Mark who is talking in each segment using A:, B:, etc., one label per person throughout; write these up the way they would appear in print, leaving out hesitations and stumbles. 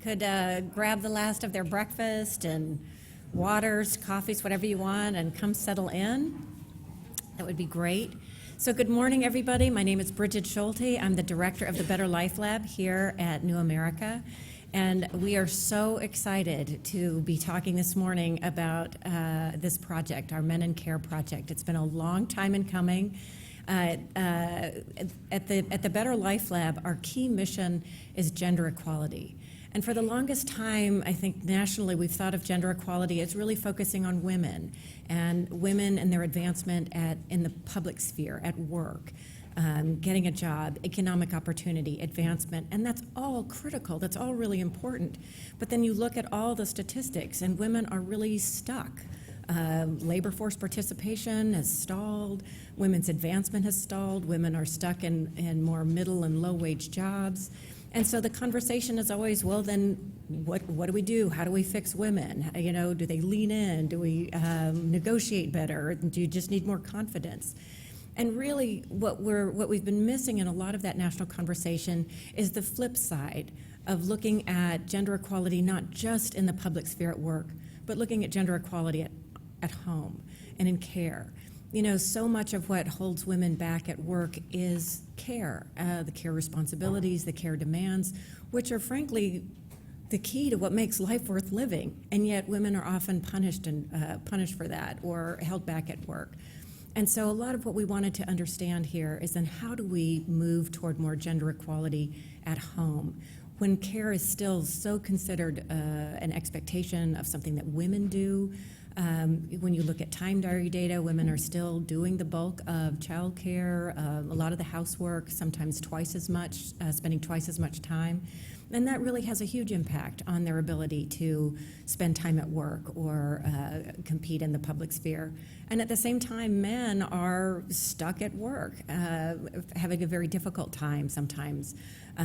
A: could grab the last of their breakfast and waters, coffees, whatever you want, and come settle in. That would be great. So good morning, everybody. My name is Bridget Schulte. I'm the director of the Better Life Lab here at New America. And we are so excited to be talking this morning about this project, our Men in Care project. It's been a long time in coming. At the Better Life Lab, our key mission is gender equality. And for the longest time, I think nationally, we've thought of gender equality as really focusing on women and their advancement in the public sphere, at work, getting a job, economic opportunity, advancement, and that's all critical. That's all really important. But then you look at all the statistics, and women are really stuck. Labor force participation has stalled. Women's advancement has stalled. Women are stuck in more middle and low-wage jobs. And so the conversation is always, well, then what do we do? How do we fix women? Do they lean in? Do we negotiate better? Do you just need more confidence? And really, what we've been missing in a lot of that national conversation is the flip side of looking at gender equality, not just in the public sphere at work, but looking at gender equality at home and in care. So much of what holds women back at work is care, the care responsibilities, the care demands, which are frankly the key to what makes life worth living. And yet women are often punished for that or held back at work. And so a lot of what we wanted to understand here is then how do we move toward more gender equality at home when care is still so considered an expectation of something that women do. When you look at time diary data, women are still doing the bulk of childcare, a lot of the housework, sometimes twice as much, spending twice as much time. And that really has a huge impact on their ability to spend time at work or compete in the public sphere. And at the same time, men are stuck at work, having a very difficult time sometimes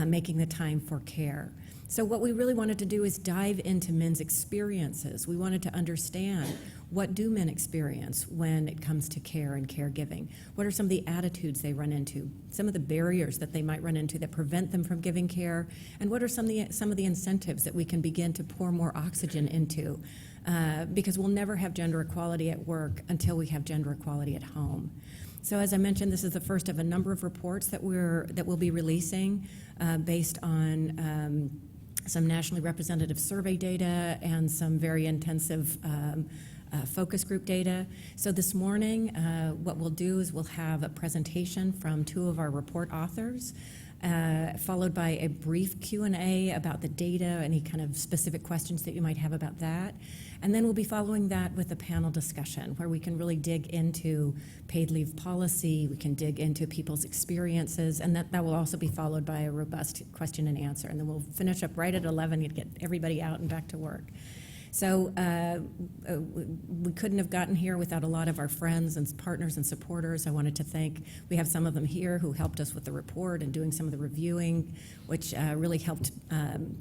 A: making the time for care. So what we really wanted to do is dive into men's experiences. We wanted to understand, what do men experience when it comes to care and caregiving? What are some of the attitudes they run into? Some of the barriers that they might run into that prevent them from giving care? And what are some of the incentives that we can begin to pour more oxygen into? Because we'll never have gender equality at work until we have gender equality at home. So as I mentioned, this is the first of a number of reports that we'll be releasing based on some nationally representative survey data and some very intensive focus group data. So this morning, what we'll do is we'll have a presentation from two of our report authors, followed by a brief Q&A about the data, any kind of specific questions that you might have about that. And then we'll be following that with a panel discussion where we can really dig into paid leave policy, we can dig into people's experiences, and that will also be followed by a robust question and answer. And then we'll finish up right at 11 to get everybody out and back to work. So we couldn't have gotten here without a lot of our friends and partners and supporters. I wanted to thank, we have some of them here who helped us with the report and doing some of the reviewing, which really helped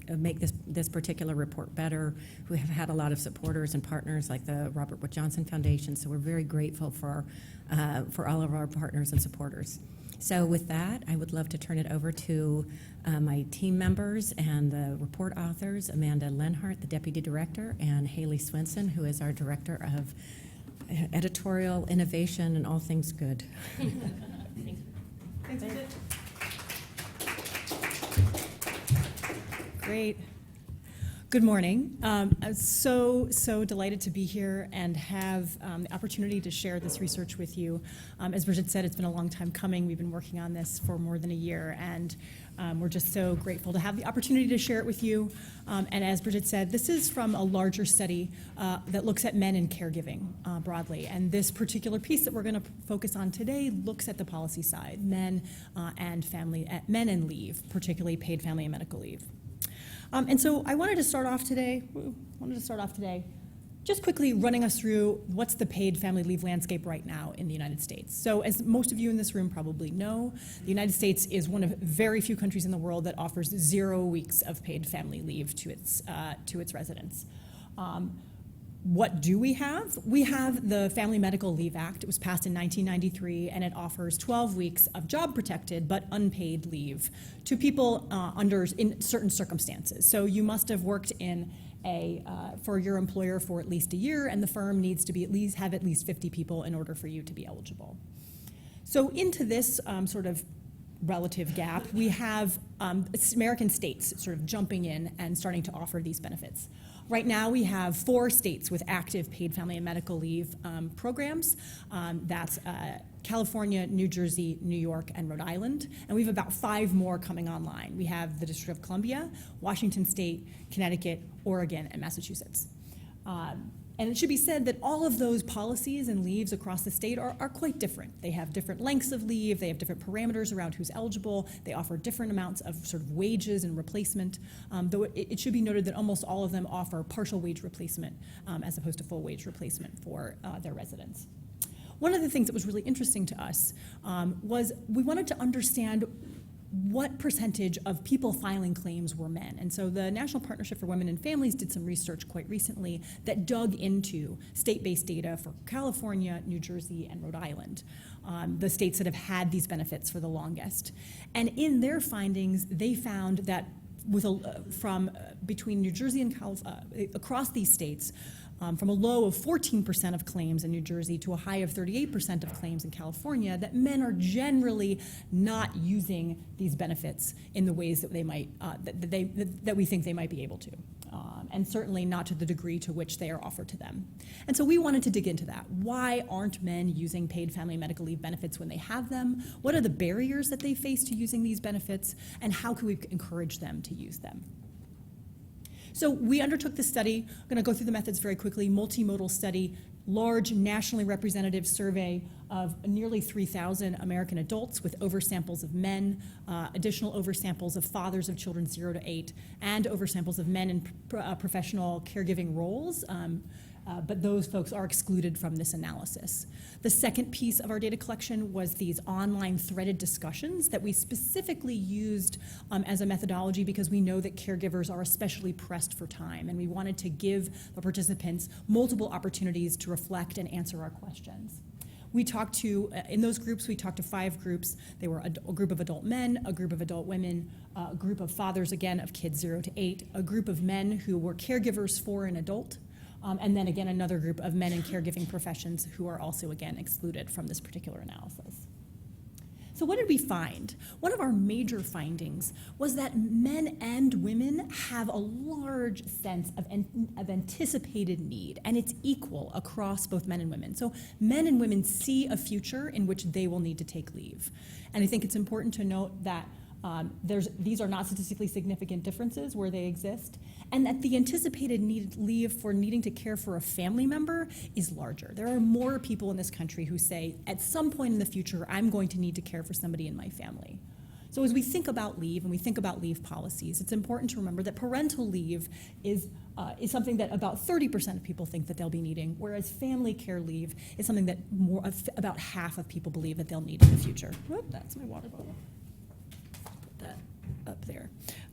A: make this particular report better. We have had a lot of supporters and partners like the Robert Wood Johnson Foundation, so we're very grateful for all of our partners and supporters. So with that, I would love to turn it over to my team members and the report authors, Amanda Lenhart, the Deputy Director, and Haley Swenson, who is our Director of Editorial Innovation and All Things Good.
B: Thanks. Great. Good morning. I'm so delighted to be here and have the opportunity to share this research with you. As Bridget said, it's been a long time coming. We've been working on this for more than a year, and we're just so grateful to have the opportunity to share it with you. And as Bridget said, this is from a larger study that looks at men in caregiving broadly. And this particular piece that we're going to focus on today looks at the policy side, men and leave, particularly paid family and medical leave. And so I wanted to start off today just quickly running us through what's the paid family leave landscape right now in the United States. So as most of you in this room probably know, the United States is one of very few countries in the world that offers 0 weeks of paid family leave to its residents. What do we have? We have the Family Medical Leave Act. It was passed in 1993, and it offers 12 weeks of job-protected but unpaid leave to people in certain circumstances. So you must have worked in for your employer for at least a year, and the firm needs to have at least 50 people in order for you to be eligible. So into this sort of relative gap, we have American states sort of jumping in and starting to offer these benefits. Right now, we have 4 states with active paid family and medical leave programs. That's California, New Jersey, New York, and Rhode Island. And we have about 5 more coming online. We have the District of Columbia, Washington State, Connecticut, Oregon, and Massachusetts. And it should be said that all of those policies and leaves across the state are quite different. They have different lengths of leave, they have different parameters around who's eligible, they offer different amounts of sort of wages and replacement, though it should be noted that almost all of them offer partial wage replacement as opposed to full wage replacement for their residents. One of the things that was really interesting to us was we wanted to understand what percentage of people filing claims were men. And so the National Partnership for Women and Families did some research quite recently that dug into state-based data for California, New Jersey, and Rhode Island, the states that have had these benefits for the longest. And in their findings, they found that between New Jersey and California, across these states, from a low of 14% of claims in New Jersey to a high of 38% of claims in California, that men are generally not using these benefits in the ways that they might, that we think they might be able to, and certainly not to the degree to which they are offered to them. And so we wanted to dig into that. Why aren't men using paid family and medical leave benefits when they have them? What are the barriers that they face to using these benefits? And how can we encourage them to use them? So we undertook this study. I'm going to go through the methods very quickly. Multimodal study, large nationally representative survey of nearly 3,000 American adults with oversamples of men, additional oversamples of fathers of children 0 to 8, and oversamples of men in professional caregiving roles. But those folks are excluded from this analysis. The second piece of our data collection was these online threaded discussions that we specifically used as a methodology because we know that caregivers are especially pressed for time, and we wanted to give the participants multiple opportunities to reflect and answer our questions. We talked to, in those groups, we talked to 5 groups. They were a group of adult men, a group of adult women, a group of fathers, again, of kids 0 to 8, a group of men who were caregivers for an adult, and then again another group of men in caregiving professions who are also again excluded from this particular analysis. So what did we find? One of our major findings was that men and women have a large sense of anticipated need, and it's equal across both men and women. So men and women see a future in which they will need to take leave. And I think it's important to note that these are not statistically significant differences where they exist, and that the anticipated leave for needing to care for a family member is larger. There are more people in this country who say, at some point in the future, I'm going to need to care for somebody in my family. So as we think about leave and we think about leave policies, it's important to remember that parental leave is something that about 30% of people think that they'll be needing, whereas family care leave is something that about half of people believe that they'll need in the future. Whoop, that's my water bottle. Up there.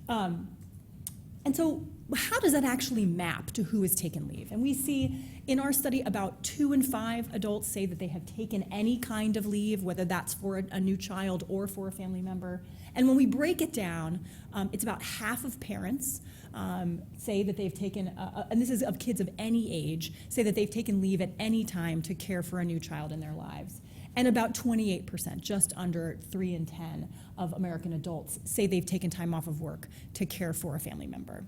B: And so how does that actually map to who has taken leave? And we see in our study about 2 in 5 adults say that they have taken any kind of leave, whether that's for a new child or for a family member. And when we break it down, it's about half of parents say that they've taken, and this is of kids of any age, say that they've taken leave at any time to care for a new child in their lives. And about 28%, just under 3 in 10 of American adults, say they've taken time off of work to care for a family member.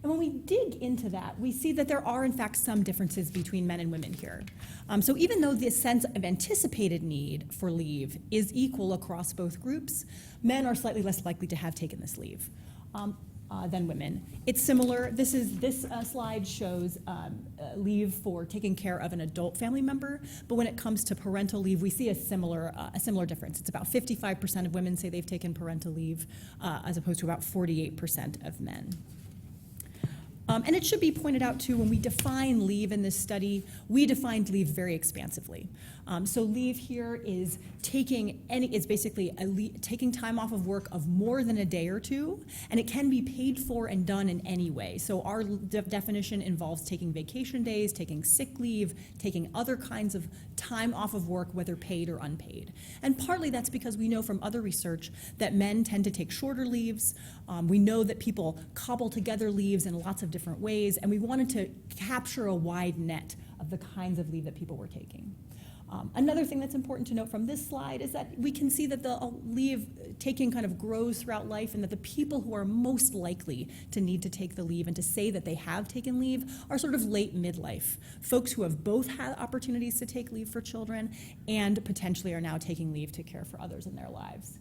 B: And when we dig into that, we see that there are, in fact, some differences between men and women here. So even though this sense of anticipated need for leave is equal across both groups, men are slightly less likely to have taken this leave than women. It's similar. This slide shows leave for taking care of an adult family member, but when it comes to parental leave, we see a similar difference. It's about 55% of women say they've taken parental leave, as opposed to about 48% of men. And it should be pointed out, too, when we define leave in this study, we defined leave very expansively. So leave here is basically taking time off of work of more than a day or two, and it can be paid for and done in any way. So our definition involves taking vacation days, taking sick leave, taking other kinds of time off of work, whether paid or unpaid. And partly that's because we know from other research that men tend to take shorter leaves. We know that people cobble together leaves in lots of different ways, and we wanted to capture a wide net of the kinds of leave that people were taking. Another thing that's important to note from this slide is that we can see that the leave taking kind of grows throughout life, and that the people who are most likely to need to take the leave and to say that they have taken leave are sort of late midlife, folks who have both had opportunities to take leave for children and potentially are now taking leave to care for others in their lives.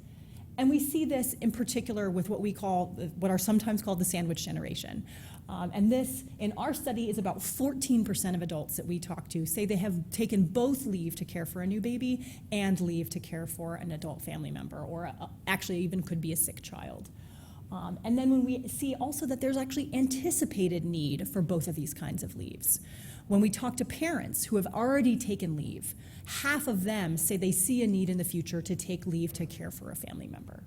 B: And we see this in particular with what are sometimes called the sandwich generation. And this, in our study, is about 14% of adults that we talk to say they have taken both leave to care for a new baby and leave to care for an adult family member, or actually even could be a sick child. And then when we see also that there's actually anticipated need for both of these kinds of leaves. When we talk to parents who have already taken leave, half of them say they see a need in the future to take leave to care for a family member.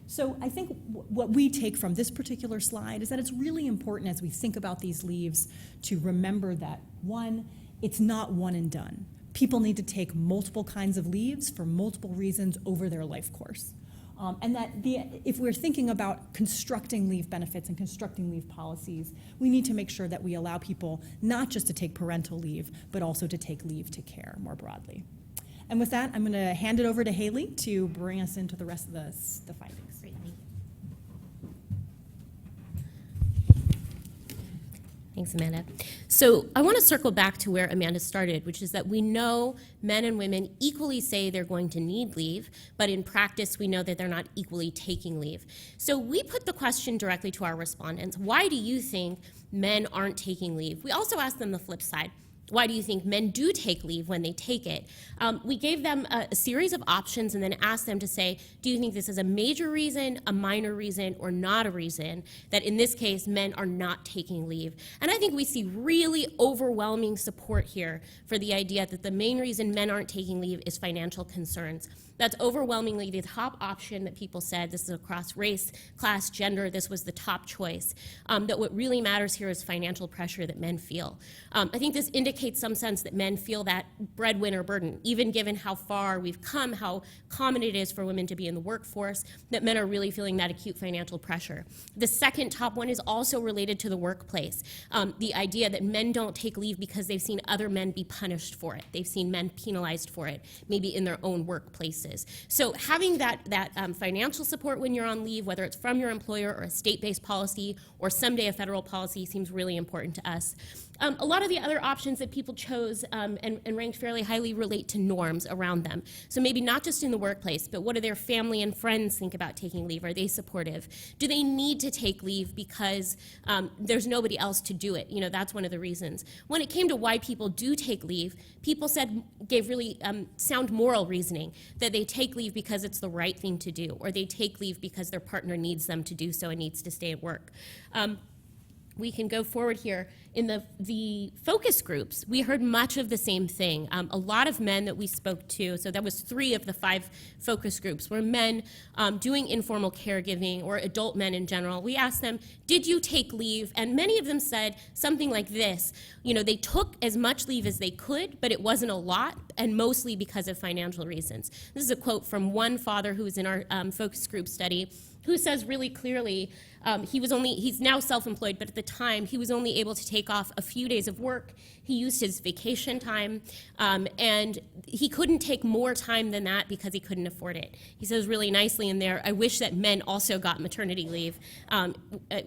B: So I think what we take from this particular slide is that it's really important as we think about these leaves to remember that, one, it's not one and done. People need to take multiple kinds of leaves for multiple reasons over their life course. And that if we're thinking about constructing leave benefits and constructing leave policies, we need to make sure that we allow people not just to take parental leave, but also to take leave to care more broadly. And with that, I'm going to hand it over to Haley to bring us into the rest of the findings.
C: Great, thank you. Thanks, Amanda. So I want to circle back to where Amanda started, which is that we know men and women equally say they're going to need leave, but in practice we know that they're not equally taking leave. So we put the question directly to our respondents: why do you think men aren't taking leave? We also asked them the flip side. Why do you think men do take leave when they take it? We gave them a series of options and then asked them to say, do you think this is a major reason, a minor reason, or not a reason that in this case men are not taking leave? And I think we see really overwhelming support here for the idea that the main reason men aren't taking leave is financial concerns. That's overwhelmingly the top option that people said. This is across race, class, gender. This was the top choice. That what really matters here is financial pressure that men feel. I think this indicates some sense that men feel that breadwinner burden, even given how far we've come, how common it is for women to be in the workforce, that men are really feeling that acute financial pressure. The second top one is also related to the workplace. The idea that men don't take leave because they've seen other men be punished for it. They've seen men penalized for it, maybe in their own workplaces. So having that financial support when you're on leave, whether it's from your employer or a state-based policy or someday a federal policy, seems really important to us. A lot of the other options that people chose and ranked fairly highly relate to norms around them. So maybe not just in the workplace, but what do their family and friends think about taking leave? Are they supportive? Do they need to take leave because there's nobody else to do it? You know, that's one of the reasons. When it came to why people do take leave, people gave really sound moral reasoning, that they take leave because it's the right thing to do, or they take leave because their partner needs them to do so and needs to stay at work. We can go forward here. In the focus groups, we heard much of the same thing. A lot of men that we spoke to, so that was 3 of the 5 focus groups, were men doing informal caregiving, or adult men in general. We asked them, did you take leave? And many of them said something like this: you know, they took as much leave as they could, but it wasn't a lot, and mostly because of financial reasons. This is a quote from one father who was in our focus group study, who says really clearly, he's now self-employed, but at the time he was only able to take off a few days of work. He used his vacation time, and he couldn't take more time than that because he couldn't afford it. He says really nicely in there, I wish that men also got maternity leave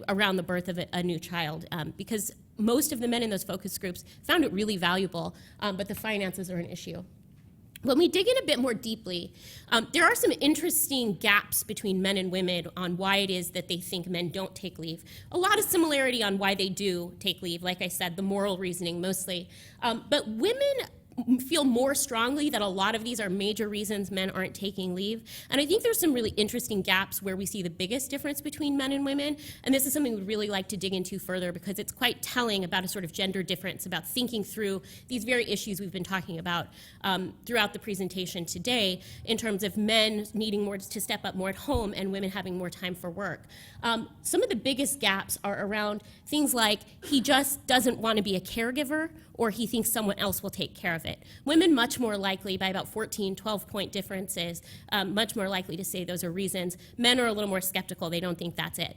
C: around the birth of a new child, because most of the men in those focus groups found it really valuable, but the finances are an issue. When we dig in a bit more deeply, there are some interesting gaps between men and women on why it is that they think men don't take leave. A lot of similarity on why they do take leave, like I said, the moral reasoning mostly. But women feel more strongly that a lot of these are major reasons men aren't taking leave. And I think there's some really interesting gaps where we see the biggest difference between men and women. And this is something we'd really like to dig into further because it's quite telling about a sort of gender difference, about thinking through these very issues we've been talking about throughout the presentation today in terms of men needing more to step up more at home and women having more time for work. Some of the biggest gaps are around things like he just doesn't want to be a caregiver, or he thinks someone else will take care of it. Women much more likely, by about 14, 12-point differences, much more likely to say those are reasons. Men are a little more skeptical. They don't think that's it.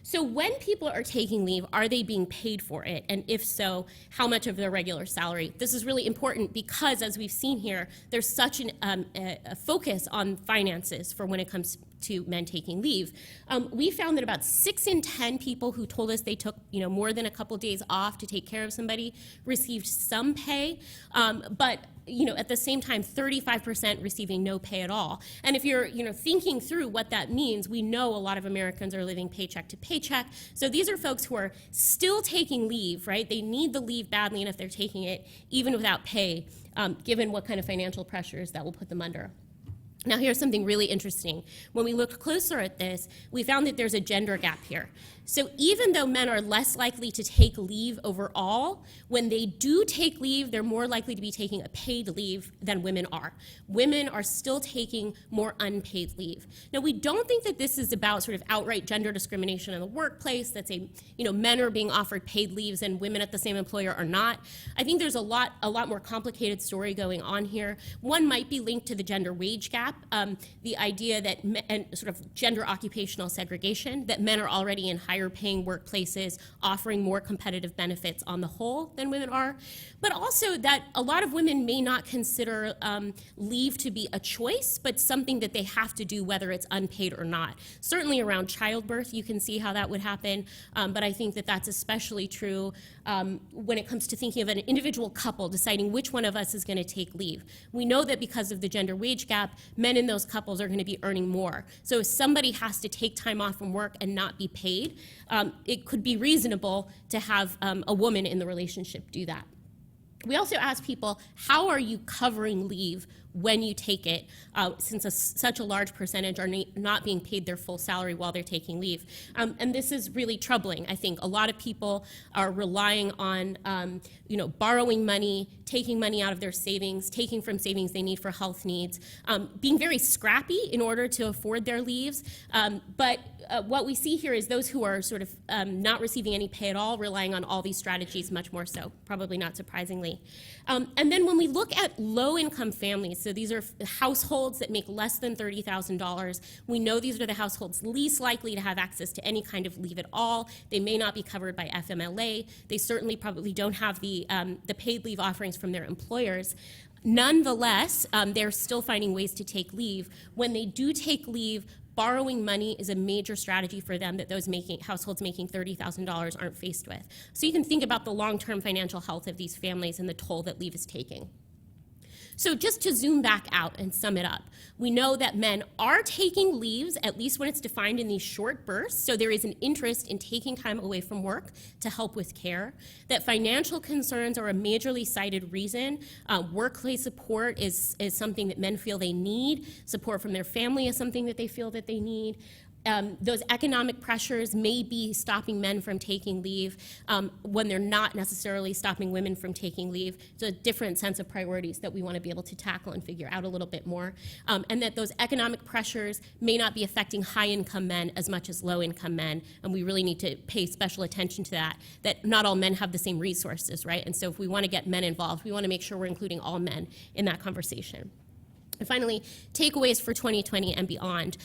C: So when people are taking leave, are they being paid for it? And if so, how much of their regular salary? This is really important because, as we've seen here, there's such a focus on finances for when it comes to men taking leave. We found that about 6 in 10 people who told us they took more than a couple days off to take care of somebody received some pay, but at the same time, 35% receiving no pay at all. And if you're thinking through what that means, we know a lot of Americans are living paycheck to paycheck. So these are folks who are still taking leave, right? They need the leave badly enough they're taking it even without pay, given what kind of financial pressures that will put them under. Now, here's something really interesting. When we looked closer at this, we found that there's a gender gap here. So even though men are less likely to take leave overall, when they do take leave, they're more likely to be taking a paid leave than women are. Women are still taking more unpaid leave. Now, we don't think that this is about sort of outright gender discrimination in the workplace, that men are being offered paid leaves and women at the same employer are not. I think there's a lot more complicated story going on here. One might be linked to the gender wage gap, the idea that and sort of gender occupational segregation, that men are already in higher paying workplaces, offering more competitive benefits on the whole than women are, but also that a lot of women may not consider leave to be a choice, but something that they have to do whether it's unpaid or not. Certainly around childbirth, you can see how that would happen, but I think that that's especially true when it comes to thinking of an individual couple deciding which one of us is going to take leave. We know that because of the gender wage gap, men in those couples are going to be earning more. So if somebody has to take time off from work and not be paid, it could be reasonable to have a woman in the relationship do that. We also ask people, how are you covering leave when you take it, since such a large percentage are not being paid their full salary while they're taking leave. And this is really troubling. I think a lot of people are relying on borrowing money, taking money out of their savings, taking from savings they need for health needs, being very scrappy in order to afford their leaves. But what we see here is those who are sort of not receiving any pay at all, relying on all these strategies much more so, probably not surprisingly. And then when we look at low-income families, so these are households that make less than $30,000, we know these are the households least likely to have access to any kind of leave at all. They may not be covered by FMLA. They certainly probably don't have the paid leave offerings from their employers. Nonetheless, they're still finding ways to take leave. When they do take leave, borrowing money is a major strategy for them that those households making $30,000 aren't faced with. So you can think about the long-term financial health of these families and the toll that leave is taking. So just to zoom back out and sum it up, we know that men are taking leaves, at least when it's defined in these short bursts, so there is an interest in taking time away from work to help with care, that financial concerns are a majorly cited reason. Workplace support is something that men feel they need. Support from their family is something that they feel that they need. Those economic pressures may be stopping men from taking leave when they're not necessarily stopping women from taking leave. It's a different sense of priorities that we want to be able to tackle and figure out a little bit more. And that those economic pressures may not be affecting high-income men as much as low-income men, and we really need to pay special attention to that not all men have the same resources, right? And so if we want to get men involved, we want to make sure we're including all men in that conversation. And finally, takeaways for 2020 and beyond.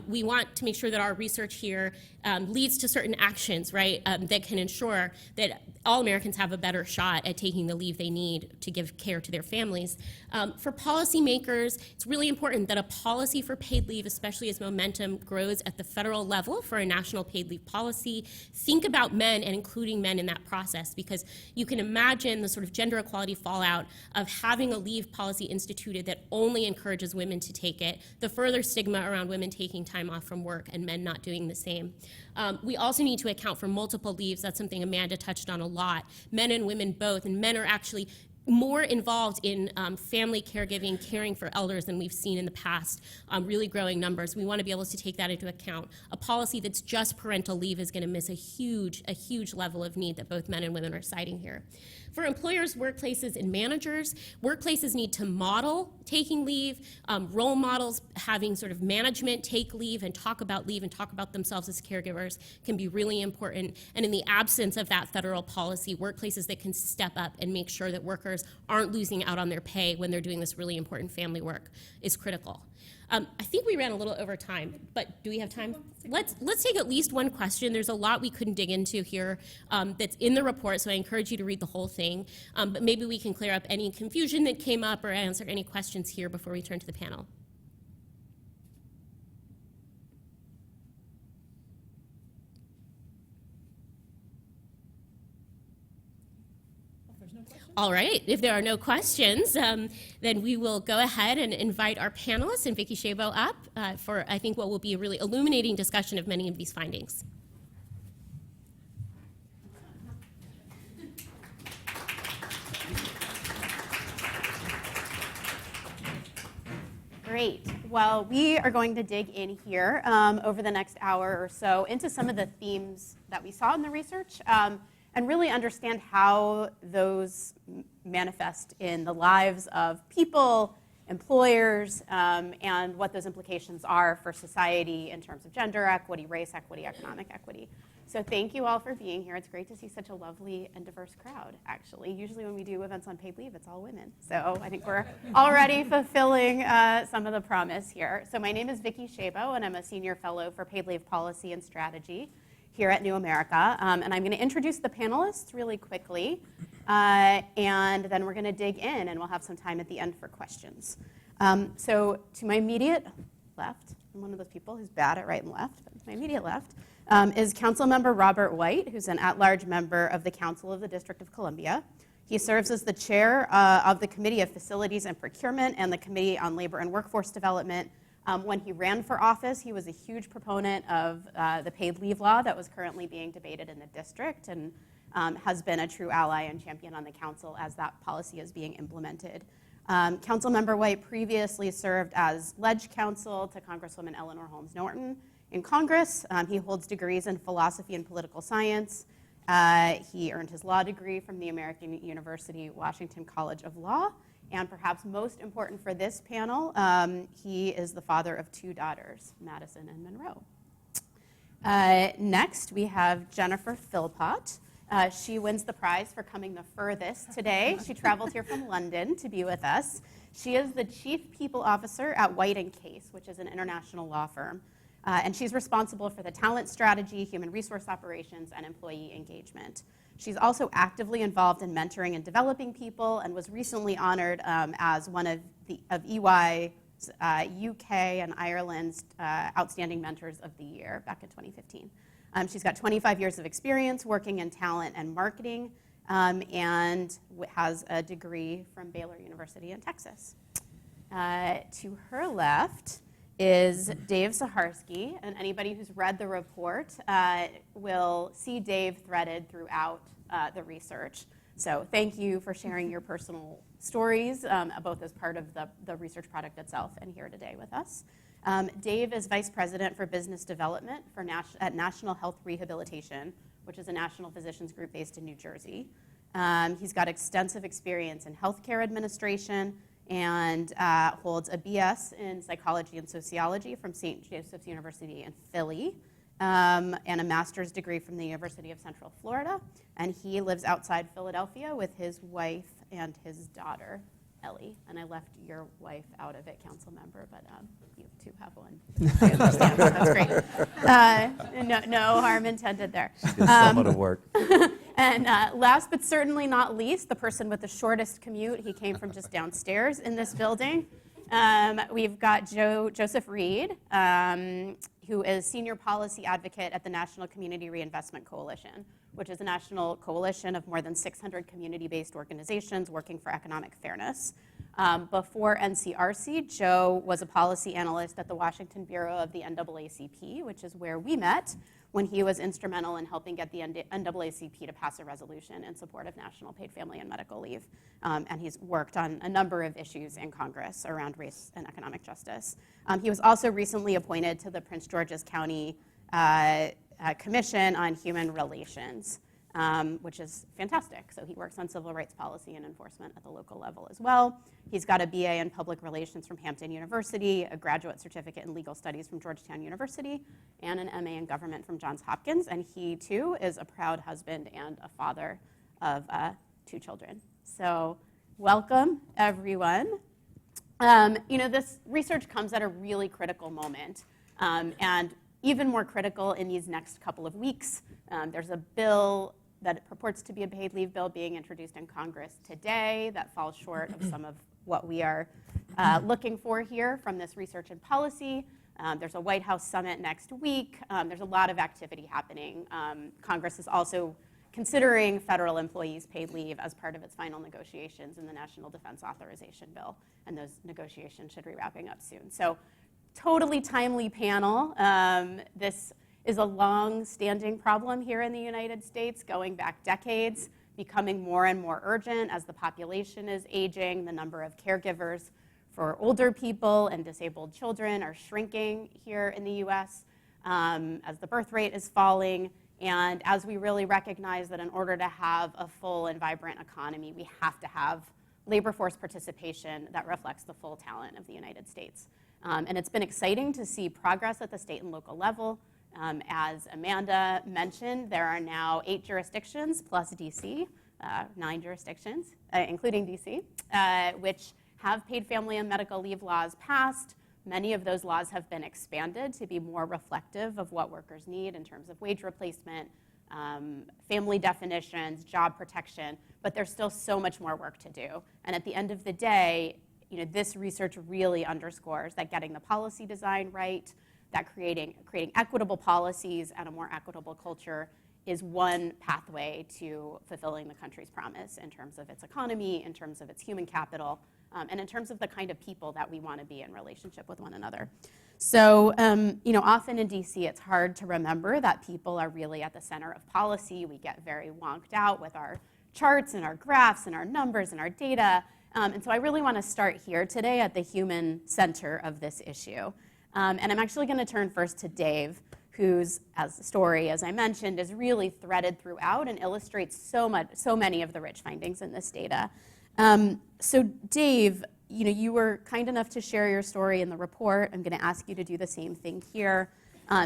C: We want to make sure that our research here leads to certain actions, right, that can ensure that all Americans have a better shot at taking the leave they need to give care to their families. For policymakers, it's really important that a policy for paid leave, especially as momentum grows at the federal level for a national paid leave policy, think about men and including men in that process, because you can imagine the sort of gender equality fallout of having a leave policy instituted that only encourages women to take it, the further stigma around women taking time off from work and men not doing the same. We also need to account for multiple leaves. That's something Amanda touched on a lot. Men and women both, and men are actually more involved in family caregiving, caring for elders than we've seen in the past, really growing numbers. We want to be able to take that into account. A policy that's just parental leave is going to miss a huge level of need that both men and women are citing here. For employers, workplaces, and managers, workplaces need to model taking leave, role models having sort of management take leave and talk about themselves as caregivers can be really important. And in the absence of that federal policy, workplaces that can step up and make sure that workers aren't losing out on their pay when they're doing this really important family work is critical. I think we ran a little over time, but do we have time? Let's take at least one question. There's a lot we couldn't dig into here that's in the report, so I encourage you to read the whole thing. But maybe we can clear up any confusion that came up or answer any questions here before we turn to the panel. All right, if there are no questions, then we will go ahead and invite our panelists and Vicki Shabo up for, I think, what will be a really illuminating discussion of many of these findings.
D: Great. Well, we are going to dig in here over the next hour or so into some of the themes that we saw in the research. And really understand how those manifest in the lives of people, employers, and what those implications are for society in terms of gender equity, race equity, economic equity. So thank you all for being here. It's great to see such a lovely and diverse crowd, actually. Usually when we do events on paid leave, it's all women. So I think we're already fulfilling some of the promise here. So my name is Vicki Shabo, and I'm a senior fellow for paid leave policy and strategy here at New America. And I'm going to introduce the panelists really quickly, and then we're going to dig in, and we'll have some time at the end for questions. So to my immediate left, I'm one of those people who's bad at right and left, but to my immediate left is Councilmember Robert White, who's an at-large member of the Council of the District of Columbia. He serves as the chair of the Committee of Facilities and Procurement and the Committee on Labor and Workforce Development. When he ran for office, he was a huge proponent of the paid leave law that was currently being debated in the district, and has been a true ally and champion on the council as that policy is being implemented. Councilmember White previously served as ledge counsel to Congresswoman Eleanor Holmes Norton in Congress. He holds degrees in philosophy and political science. He earned his law degree from the American University Washington College of Law. And perhaps most important for this panel, he is the father of two daughters, Madison and Monroe. Next, we have Jennifer Philpott. She wins the prize for coming the furthest today. She traveled here from London to be with us. She is the Chief People Officer at White & Case, which is an international law firm. And she's responsible for the talent strategy, human resource operations, and employee engagement. She's also actively involved in mentoring and developing people, and was recently honored as one of EY's UK and Ireland's Outstanding Mentors of the Year back in 2015. She's got 25 years of experience working in talent and marketing, and has a degree from Baylor University in Texas. To her left is Dave Saharsky, and anybody who's read the report will see Dave threaded throughout the research. So thank you for sharing your personal stories, both as part of the research product itself and here today with us. Dave is Vice President for Business Development at National Health Rehabilitation, which is a national physicians group based in New Jersey. He's got extensive experience in healthcare administration, and holds a BS in psychology and sociology from St. Joseph's University in Philly, and a master's degree from the University of Central Florida. And he lives outside Philadelphia with his wife and his daughter, Ellie. And I left your wife out of it, council member, but you two have one. I understand. That's great. No harm intended there.
E: It's somewhat of work.
D: And last but certainly not least, the person with the shortest commute. He came from just downstairs in this building. We've got Joseph Reed, who is Senior Policy Advocate at the National Community Reinvestment Coalition, which is a national coalition of more than 600 community-based organizations working for economic fairness. Before NCRC, Joe was a policy analyst at the Washington Bureau of the NAACP, which is where we met when he was instrumental in helping get the NAACP to pass a resolution in support of national paid family and medical leave. And he's worked on a number of issues in Congress around race and economic justice. He was also recently appointed to the Prince George's County Commission on Human Relations, which is fantastic. So he works on civil rights policy and enforcement at the local level as well. He's got a BA in public relations from Hampton University, a graduate certificate in legal studies from Georgetown University, and an MA in government from Johns Hopkins. And he too is a proud husband and a father of 2 children. So welcome, everyone. This research comes at a really critical moment, and even more critical in these next couple of weeks. There's a bill that purports to be a paid leave bill being introduced in Congress today that falls short of some of what we are looking for here from this research and policy. There's a White House summit next week. There's a lot of activity happening. Congress is also considering federal employees' paid leave as part of its final negotiations in the National Defense Authorization Bill, and those negotiations should be wrapping up soon. So, totally timely panel. This is a long-standing problem here in the United States, going back decades, becoming more and more urgent as the population is aging. The number of caregivers for older people and disabled children are shrinking here in the US as the birth rate is falling. And as we really recognize that in order to have a full and vibrant economy, we have to have labor force participation that reflects the full talent of the United States. And it's been exciting to see progress at the state and local level. As Amanda mentioned, there are now 8 jurisdictions plus DC, 9 jurisdictions, including DC, which have paid family and medical leave laws passed. Many of those laws have been expanded to be more reflective of what workers need in terms of wage replacement, family definitions, job protection, but there's still so much more work to do. And at the end of the day, this research really underscores that getting the policy design right, that creating equitable policies and a more equitable culture is one pathway to fulfilling the country's promise in terms of its economy, in terms of its human capital, and in terms of the kind of people that we want to be in relationship with one another. So, often in DC, it's hard to remember that people are really at the center of policy. We get very wonked out with our charts and our graphs and our numbers and our data. And so I really want to start here today at the human center of this issue. And I'm actually going to turn first to Dave, whose story, as I mentioned, is really threaded throughout and illustrates so many of the rich findings in this data. So Dave, you were kind enough to share your story in the report. I'm going to ask you to do the same thing here.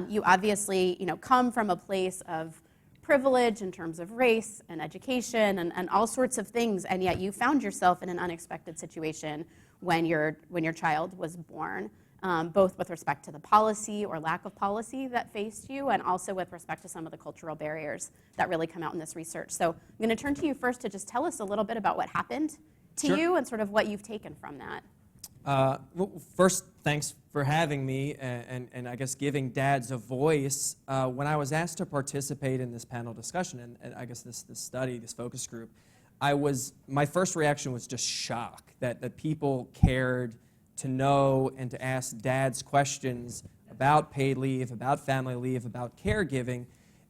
D: You obviously, come from a place of privilege in terms of race and education and all sorts of things, and yet you found yourself in an unexpected situation when your child was born, both with respect to the policy or lack of policy that faced you, and also with respect to some of the cultural barriers that really come out in this research. So I'm going to turn to you first to just tell us a little bit about what happened to you and sort of what you've taken from that.
E: Well, first, thanks for having me and I guess giving dads a voice. When I was asked to participate in this panel discussion and I guess this study, this focus group, my first reaction was just shock that people cared to know and to ask dads questions about paid leave, about family leave, about caregiving.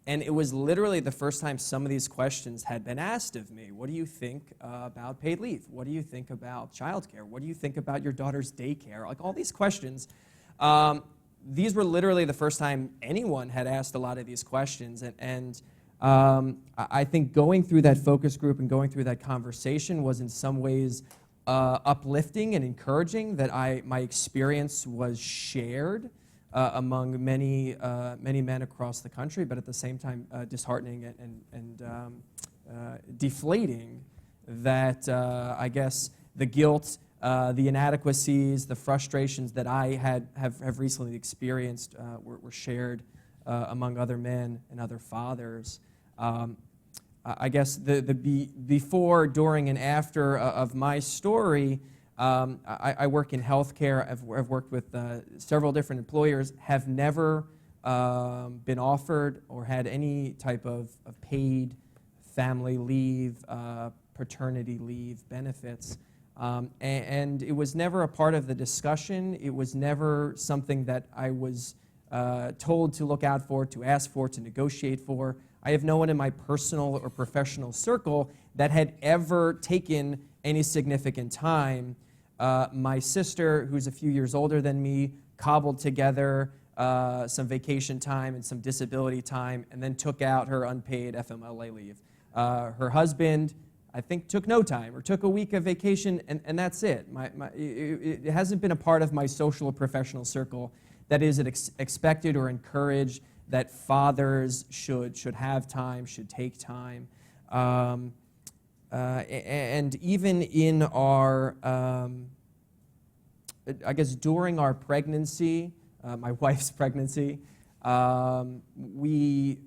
E: And it was literally the first time some of these questions had been asked of me. What do you think about paid leave? What do you think about childcare? What do you think about your daughter's daycare? Like all these questions. These were literally the first time anyone had asked a lot of these questions. And I think going through that focus group and going through that conversation was in some ways uplifting and encouraging, that my experience was shared among many men across the country, but at the same time disheartening and deflating that I guess the guilt, the inadequacies, the frustrations that I have recently experienced were shared among other men and other fathers. I guess the before, during, and after of my story, I work in healthcare. I've worked with several different employers, have never been offered or had any type of paid family leave, paternity leave benefits. And it was never a part of the discussion. It was never something that I was told to look out for, to ask for, to negotiate for. I have no one in my personal or professional circle that had ever taken any significant time. My sister, who's a few years older than me, cobbled together some vacation time and some disability time, and then took out her unpaid FMLA leave. Her husband, I think, took no time or took a week of vacation, and that's it. It hasn't been a part of my social or professional circle that is expected or encouraged that fathers should have time, should take time. And even in our, I guess during our pregnancy, my wife's pregnancy, we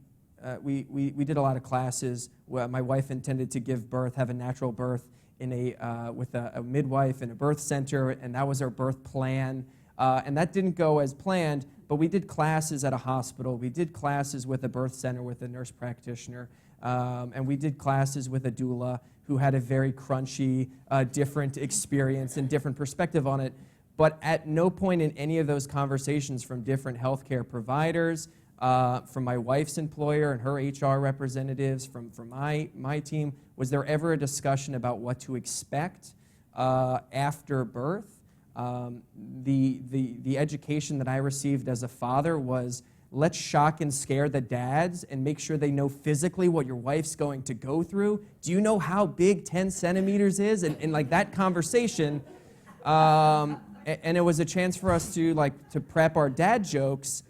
E: did a lot of classes. My wife intended to give birth, have a natural birth with a midwife in a birth center, and that was our birth plan. And that didn't go as planned, but we did classes at a hospital. We did classes with a birth center with a nurse practitioner, and we did classes with a doula who had a very crunchy, different experience and different perspective on it. But at no point in any of those conversations from different healthcare providers, from my wife's employer and her HR representatives, from my team, was there ever a discussion about what to expect after birth. The education that I received as a father was, let's shock and scare the dads and make sure they know physically what your wife's going to go through. Do you know how big 10 centimeters is? And like that conversation, and it was a chance for us to prep our dad jokes.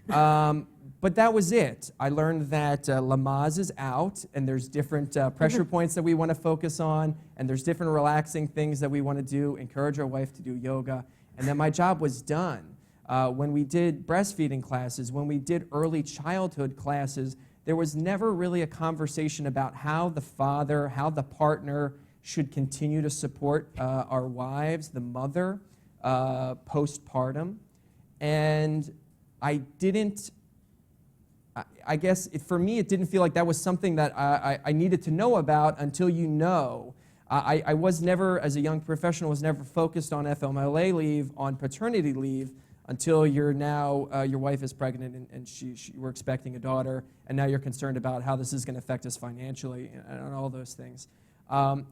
E: But that was it. I learned that Lamaze is out, and there's different pressure points that we want to focus on, and there's different relaxing things that we want to do, encourage our wife to do yoga, and then my job was done. When we did breastfeeding classes, when we did early childhood classes, there was never really a conversation about how the father, how the partner should continue to support our wives, the mother, postpartum. And I guess for me, it didn't feel like that was something that I needed to know about until you know. I was never, as a young professional, was never focused on FMLA leave, on paternity leave, until you're now, your wife is pregnant and we're expecting a daughter, and now you're concerned about how this is going to affect us financially and all those things. I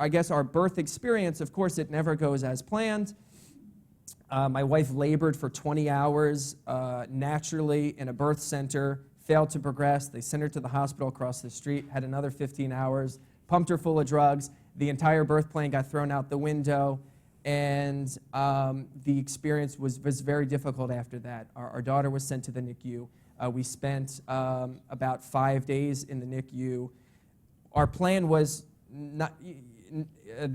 E: guess our birth experience, of course, it never goes as planned. My wife labored for 20 hours naturally in a birth center, failed to progress. They sent her to the hospital across the street, had another 15 hours, pumped her full of drugs. The entire birth plan got thrown out the window, and the experience was very difficult after that. Our daughter was sent to the NICU. We spent about 5 days in the NICU. Our plan was not...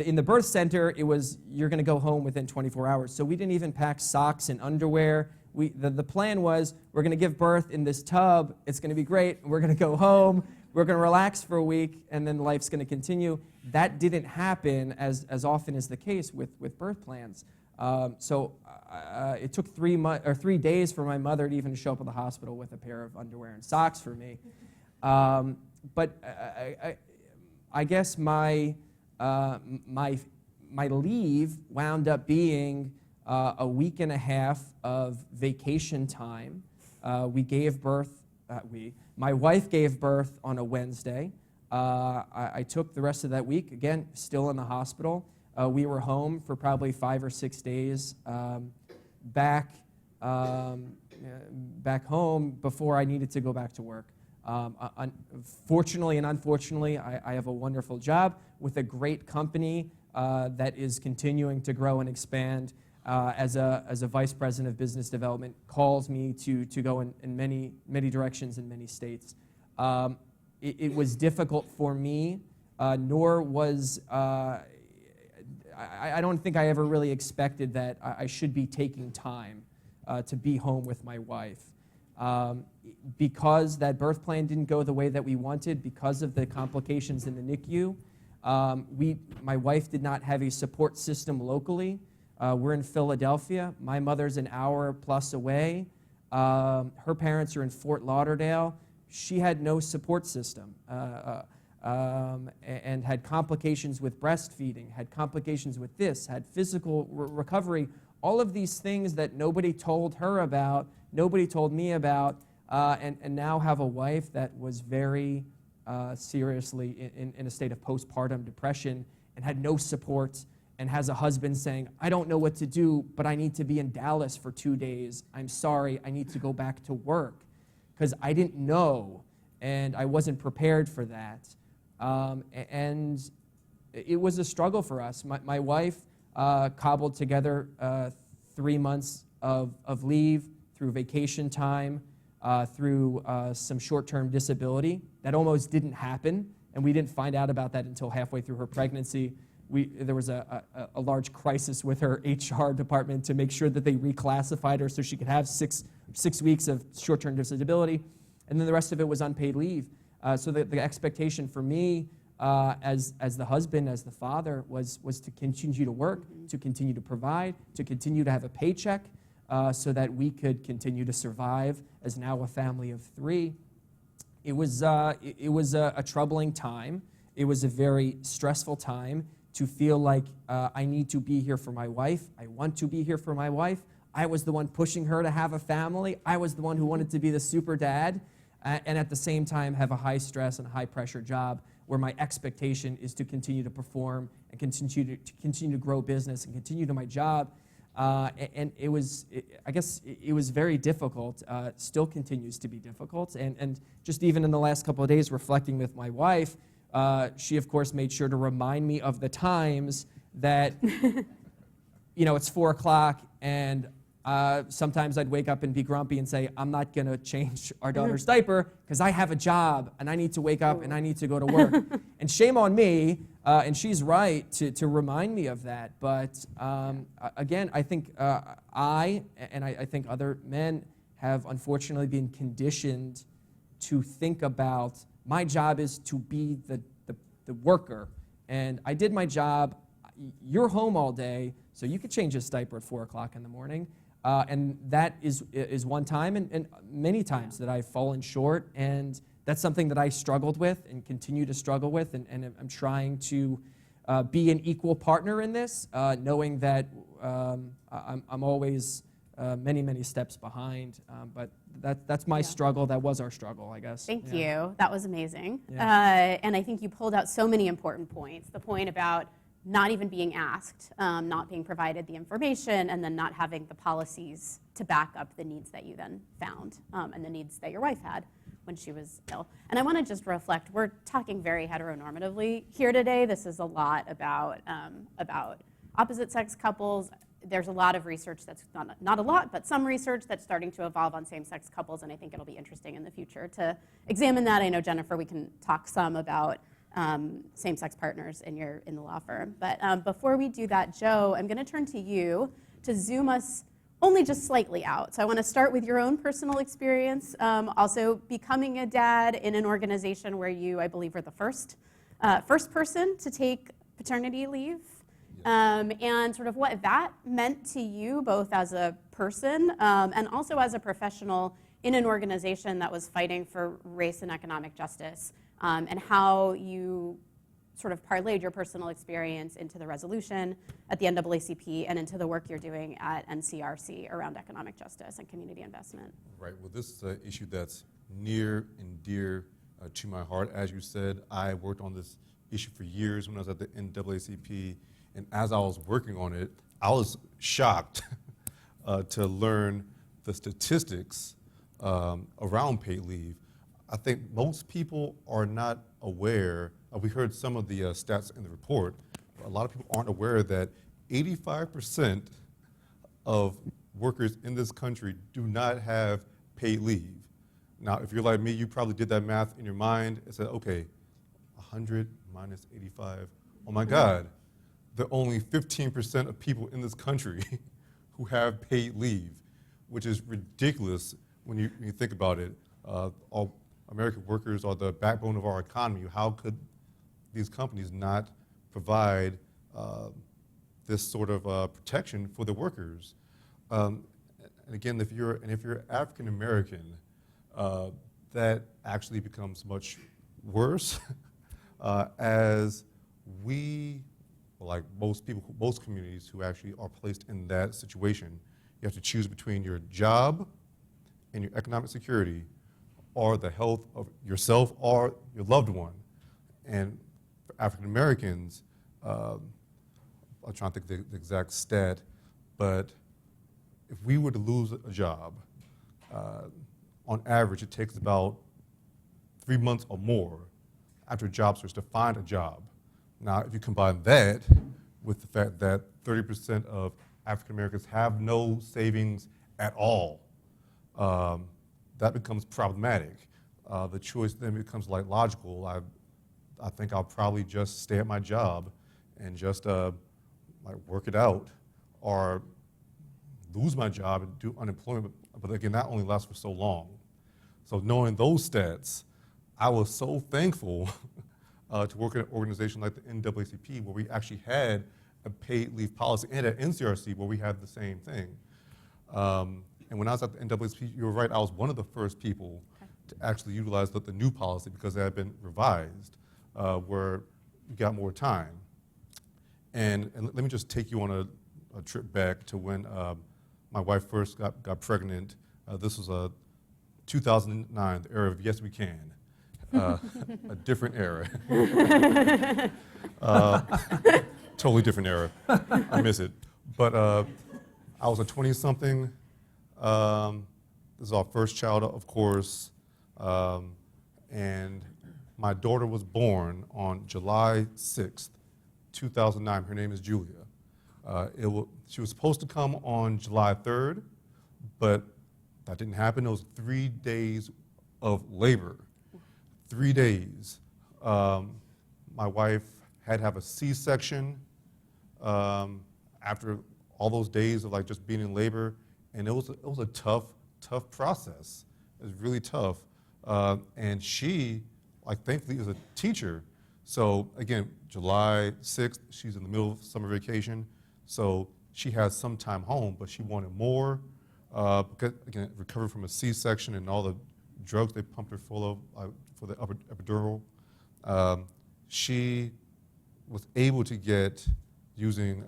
E: In the birth center, it was, you're going to go home within 24 hours. So we didn't even pack socks and underwear. The plan was, we're going to give birth in this tub. It's going to be great. We're going to go home. We're going to relax for a week, and then life's going to continue. That didn't happen as often is the case with birth plans. So it took 3 days for my mother to even show up at the hospital with a pair of underwear and socks for me. But I guess my leave wound up being a week and a half of vacation time. My wife gave birth on a Wednesday. I took the rest of that week, again, still in the hospital. We were home for probably 5 or 6 days, back home before I needed to go back to work. Fortunately and unfortunately, I have a wonderful job with a great company that is continuing to grow and expand. As a vice president of business development, calls me to go in many directions in many states. It was difficult for me, nor was I don't think I ever really expected that I should be taking time to be home with my wife. Because that birth plan didn't go the way that we wanted, because of the complications in the NICU, my wife did not have a support system locally. We're in Philadelphia. My mother's an hour plus away. Her parents are in Fort Lauderdale. She had no support system and had complications with breastfeeding, had complications with this, had physical recovery all of these things that nobody told her about, nobody told me about, and now have a wife that was very seriously in a state of postpartum depression and had no support, and has a husband saying, I don't know what to do, but I need to be in Dallas for 2 days. I'm sorry, I need to go back to work, because I didn't know, and I wasn't prepared for that. And it was a struggle for us. My wife cobbled together 3 months of leave through vacation time, through some short-term disability. That almost didn't happen, and we didn't find out about that until halfway through her pregnancy. There was a large crisis with her HR department to make sure that they reclassified her so she could have six weeks of short-term disability, and then the rest of it was unpaid leave. So the expectation for me as the husband, as the father, was to continue to work, to continue to provide, to continue to have a paycheck, so that we could continue to survive as now a family of 3. It was a troubling time. It was a very stressful time to feel like I need to be here for my wife. I want to be here for my wife. I was the one pushing her to have a family. I was the one who wanted to be the super dad, and at the same time have a high stress and high pressure job where my expectation is to continue to perform and continue to grow business and continue to my job. And it was very difficult, still continues to be difficult. And just even in the last couple of days reflecting with my wife, she of course made sure to remind me of the times that, it's 4 o'clock and sometimes I'd wake up and be grumpy and say, I'm not gonna change our daughter's diaper because I have a job and I need to wake up and I need to go to work. And shame on me, and she's right to remind me of that. But again, I think I think other men have unfortunately been conditioned to think about, my job is to be the worker. And I did my job, you're home all day, so you could change his diaper at 4 o'clock in the morning. And that is one time and many times that I've fallen short, and that's something that I struggled with and continue to struggle with, and I'm trying to be an equal partner in this, knowing that I'm always many steps behind, but that's my struggle. That was our struggle, I guess.
D: Thank you. That was amazing.
E: Yeah.
D: And I think you pulled out so many important points. The point about not even being asked, not being provided the information, and then not having the policies to back up the needs that you then found, and the needs that your wife had when she was ill. And I want to just reflect, we're talking very heteronormatively here today. This is a lot about opposite sex couples. There's a lot of research that's, not a lot, but some research that's starting to evolve on same-sex couples, and I think it'll be interesting in the future to examine that. I know, Jennifer, we can talk some about same-sex partners in the law firm. But before we do that, Joe, I'm going to turn to you to zoom us only just slightly out. So I want to start with your own personal experience, also becoming a dad in an organization where you, I believe, were the first person to take paternity leave, and sort of what that meant to you, both as a person and also as a professional in an organization that was fighting for race and economic justice. And how you sort of parlayed your personal experience into the resolution at the NAACP and into the work you're doing at NCRC around economic justice and community investment.
F: Right. Well, this is an issue that's near and dear to my heart. As you said, I worked on this issue for years when I was at the NAACP, and as I was working on it, I was shocked to learn the statistics around paid leave. I think most people are not aware, we heard some of the stats in the report, but a lot of people aren't aware that 85% of workers in this country do not have paid leave. Now, if you're like me, you probably did that math in your mind and said, okay, 100 minus 85, oh my God, there are only 15% of people in this country who have paid leave, which is ridiculous when you think about it. All American workers are the backbone of our economy. How could these companies not provide this sort of protection for the workers? And again, if you're African American, that actually becomes much worse as we like most people, most communities who actually are placed in that situation, you have to choose between your job and your economic security or the health of yourself or your loved one. And for African Americans, I'm trying to think the exact stat, but if we were to lose a job, on average, it takes about 3 months or more after a job search to find a job. Now, if you combine that with the fact that 30% of African Americans have no savings at all, that becomes problematic. The choice then becomes like logical. I think I'll probably just stay at my job and just like work it out, or lose my job and do unemployment. But again, that only lasts for so long. So knowing those stats, I was so thankful to work in an organization like the NAACP, where we actually had a paid leave policy, and at NCRC, where we had the same thing. And when I was at the NAACP, you were right, I was one of the first people to actually utilize the new policy, because it had been revised, where you got more time. And let me just take you on a trip back to when my wife first got pregnant. This was 2009, the era of Yes We Can. A different era. Totally different era. I miss it. But I was a 20-something. This is our first child, of course. And my daughter was born on July 6th, 2009. Her name is Julia. She was supposed to come on July 3rd, but that didn't happen. It was 3 days of labor. 3 days. My wife had to have a C-section after all those days of like just being in labor, and it was a tough process. It was really tough. And she, like, thankfully, is a teacher. So again, July 6th, she's in the middle of summer vacation, so she has some time home, but she wanted more. Because again, recovered from a C-section and all the drugs they pumped her full of for the epidural. She was able to get, using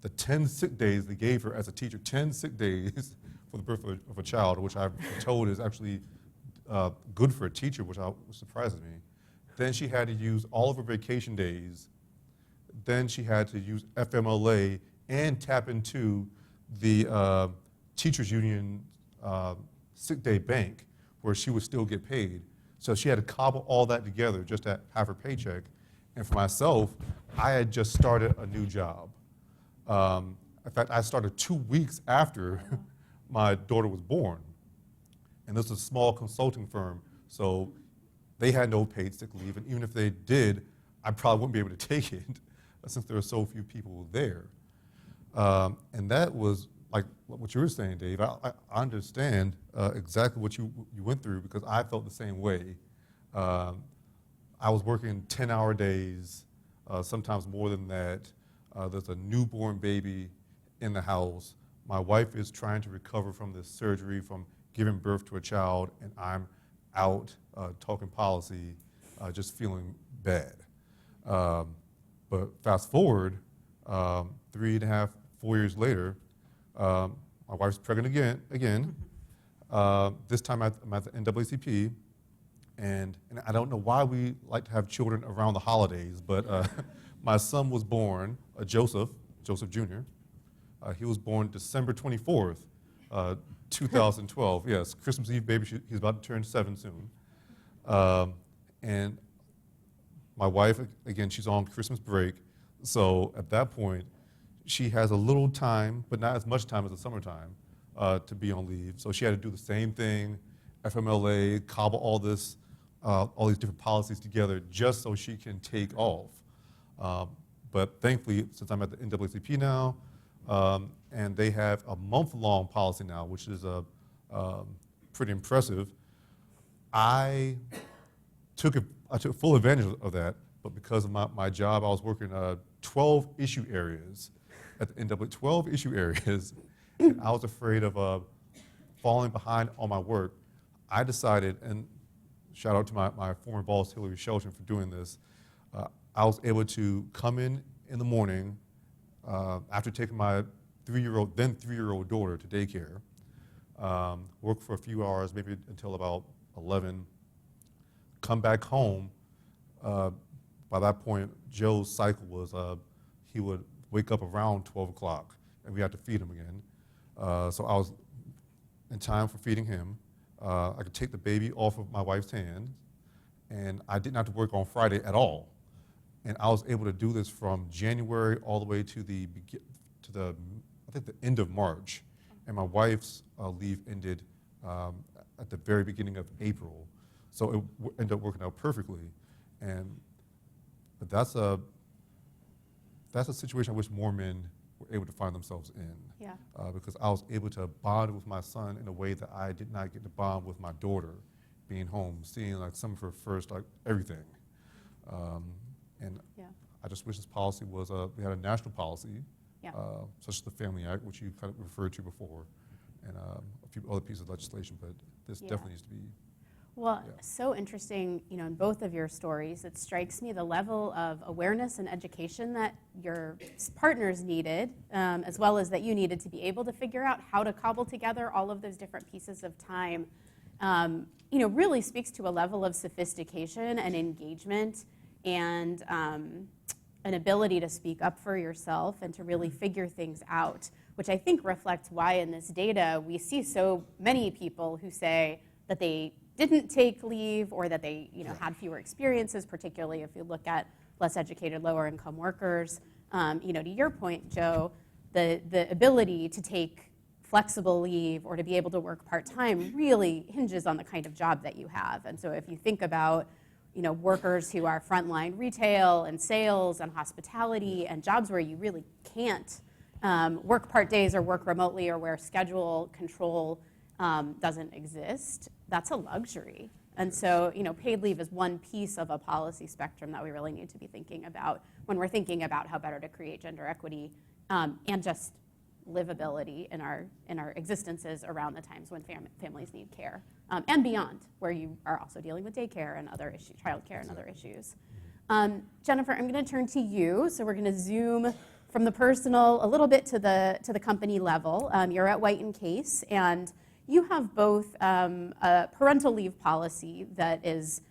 F: the 10 sick days they gave her as a teacher, 10 sick days for the birth of a child, which I've been told is actually good for a teacher, which surprises me. Then she had to use all of her vacation days. Then she had to use FMLA and tap into the teachers union sick day bank, where she would still get paid. So she had to cobble all that together just to have her paycheck. And for myself, I had just started a new job. In fact, I started 2 weeks after my daughter was born. And this was a small consulting firm, so they had no paid sick leave. And even if they did, I probably wouldn't be able to take it since there were so few people there. And that was like what you were saying, Dave. I understand exactly what you went through, because I felt the same way. I was working 10-hour days, sometimes more than that. There's a newborn baby in the house. My wife is trying to recover from this surgery, from giving birth to a child, and I'm out talking policy, just feeling bad. But fast forward 3.5, 4 years later, my wife's pregnant again. This time I'm at the NAACP, and I don't know why we like to have children around the holidays, but my son was born, Joseph Jr. He was born December 24th, 2012. Yes, Christmas Eve baby. He's about to turn 7 soon. And my wife, again, she's on Christmas break, so at that point, she has a little time, but not as much time as the summertime, to be on leave. So she had to do the same thing, FMLA, cobble all these different policies together just so she can take off. But thankfully, since I'm at the NAACP now, and they have a month-long policy now, which is pretty impressive, I took full advantage of that. But because of my job, I was working 12 issue areas at the NAACP, 12 issue areas, and I was afraid of falling behind on my work. I decided, and shout out to my former boss, Hillary Shelton, for doing this, I was able to come in in the morning, after taking my then three-year-old daughter to daycare, work for a few hours, maybe until about 11, come back home. By that point, Joe's cycle was he would wake up around 12 o'clock, and we had to feed him again. So I was in time for feeding him. I could take the baby off of my wife's hands, and I didn't have to work on Friday at all. And I was able to do this from January all the way to I think the end of March. And my wife's leave ended at the very beginning of April. So it ended up working out perfectly. But that's a situation I wish more men were able to find themselves in.
D: Yeah.
F: Because I was able to bond with my son in a way that I did not get to bond with my daughter, being home, seeing like some of her first, like everything. And
D: Yeah.
F: I just wish this policy was, we had a national policy,
D: Yeah.
F: such as the Family Act, which you kind of referred to before, and a few other pieces of legislation, but this
D: Yeah.
F: definitely needs to be.
D: Well,
F: Yeah.
D: so interesting, in both of your stories, it strikes me the level of awareness and education that your partners needed, as well as that you needed to be able to figure out how to cobble together all of those different pieces of time, really speaks to a level of sophistication and engagement and an ability to speak up for yourself and to really figure things out, which I think reflects why in this data we see so many people who say that they didn't take leave or that they had fewer experiences, particularly if you look at less educated, lower income workers. To your point, Joe, the ability to take flexible leave or to be able to work part-time really hinges on the kind of job that you have. And so if you think about workers who are frontline retail and sales and hospitality and jobs where you really can't work part days or work remotely or where schedule control doesn't exist, that's a luxury. And so, paid leave is one piece of a policy spectrum that we really need to be thinking about when we're thinking about how better to create gender equity and just livability in our existences around the times when families need care and beyond, where you are also dealing with daycare and other issues, childcare and other issues. Jennifer, I'm going to turn to you. So we're going to zoom from the personal a little bit to the company level. You're at White & Case, and you have both a parental leave policy that is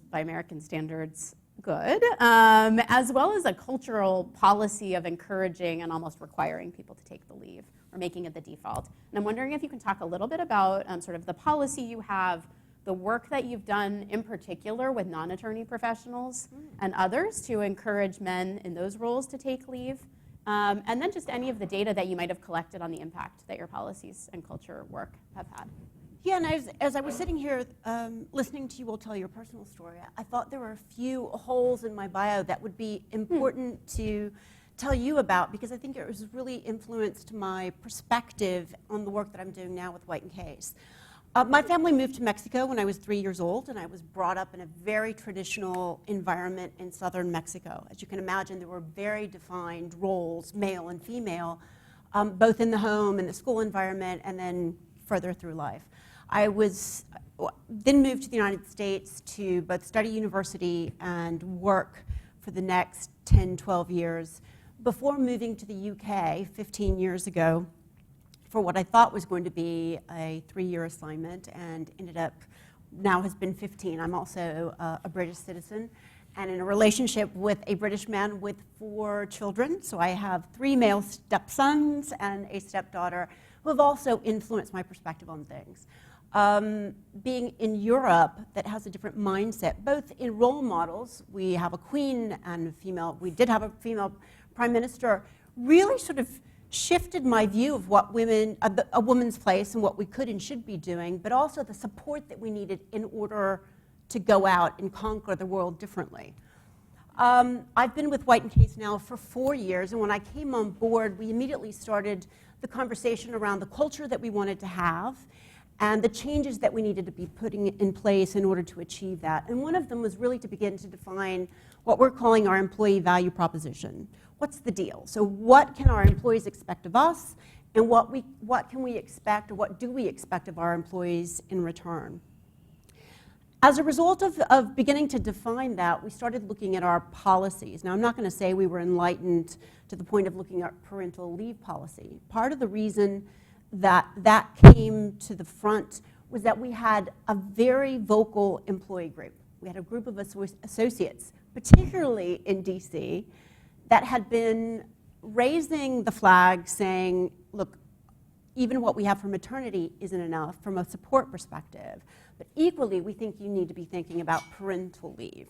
D: by American standards good, as well as a cultural policy of encouraging and almost requiring people to take the leave or making it the default. And I'm wondering if you can talk a little bit about sort of the policy you have, the work that you've done in particular with non-attorney professionals and others to encourage men in those roles to take leave, and then just any of the data that you might have collected on the impact that your policies and culture work have had.
G: Yeah, and as I was sitting here listening to you all tell your personal story, I thought there were a few holes in my bio that would be important to tell you about, because I think it was really influenced my perspective on the work that I'm doing now with White & Case. My family moved to Mexico when I was 3 years old, and I was brought up in a very traditional environment in southern Mexico. As you can imagine, there were very defined roles, male and female, both in the home, in the school environment, and then further through life. I then moved to the United States to both study university and work for the next 10, 12 years before moving to the UK 15 years ago for what I thought was going to be a 3-year assignment, and ended up now has been 15. I'm also a British citizen and in a relationship with a British man with 4 children. So I have 3 male stepsons and a stepdaughter who have also influenced my perspective on things. Being in Europe that has a different mindset, both in role models, we have a queen and a female, we did have a female prime minister, really sort of shifted my view of what a woman's place and what we could and should be doing, but also the support that we needed in order to go out and conquer the world differently. I've been with White & Case now for 4 years, and when I came on board, we immediately started the conversation around the culture that we wanted to have and the changes that we needed to be putting in place in order to achieve that. And one of them was really to begin to define what we're calling our employee value proposition. What's the deal? So what can our employees expect of us, and what can we expect, or what do we expect of our employees in return? As a result of beginning to define that, we started looking at our policies. Now, I'm not going to say we were enlightened to the point of looking at parental leave policy. Part of the reason that that came to the front was that we had a very vocal employee group. We had a group of associates, particularly in DC, that had been raising the flag saying, look, even what we have for maternity isn't enough from a support perspective. But equally, we think you need to be thinking about parental leave.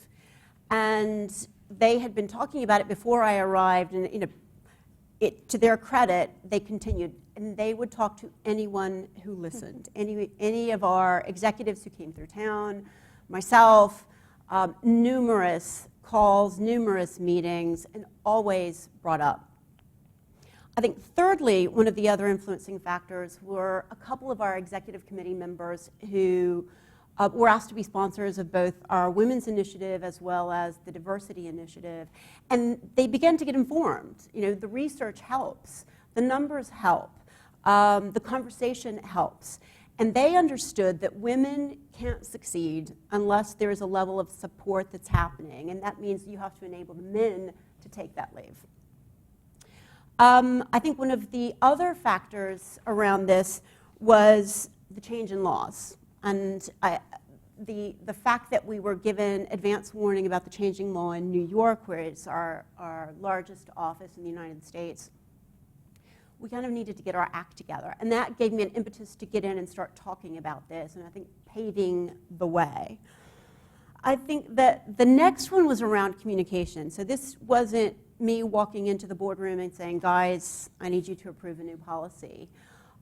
G: And they had been talking about it before I arrived, and to their credit, they continued. And they would talk to anyone who listened, any of our executives who came through town, myself, numerous calls, numerous meetings, and always brought up. I think thirdly, one of the other influencing factors were a couple of our executive committee members who were asked to be sponsors of both our women's initiative as well as the diversity initiative. And they began to get informed. The research helps, the numbers help, the conversation helps. And they understood that women can't succeed unless there is a level of support that's happening. And that means you have to enable the men to take that leave. I think one of the other factors around this was the change in laws. And the fact that we were given advance warning about the changing law in New York, where it's our largest office in the United States, we kind of needed to get our act together. And that gave me an impetus to get in and start talking about this, and I think paving the way. I think that the next one was around communication. So this wasn't me walking into the boardroom and saying, guys, I need you to approve a new policy.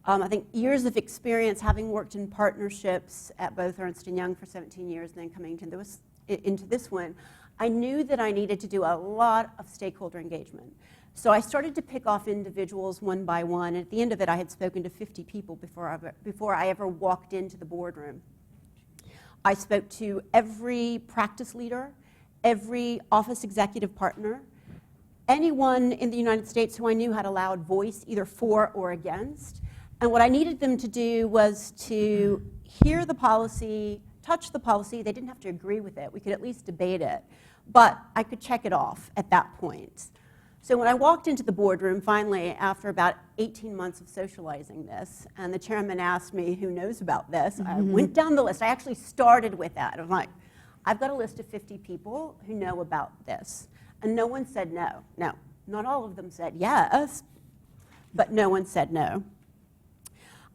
G: I think years of experience, having worked in partnerships at both Ernst & Young for 17 years and then coming into this one, I knew that I needed to do a lot of stakeholder engagement. So I started to pick off individuals one by one, and at the end of it, I had spoken to 50 people before I ever walked into the boardroom. I spoke to every practice leader, every office executive partner, anyone in the United States who I knew had a loud voice, either for or against. And what I needed them to do was to hear the policy, touch the policy. They didn't have to agree with it. We could at least debate it. But I could check it off at that point. So when I walked into the boardroom, finally, after about 18 months of socializing this, and the chairman asked me, who knows about this, I went down the list. I actually started with that. I was like, I've got a list of 50 people who know about this. And no one said no. No, not all of them said yes, but no one said no.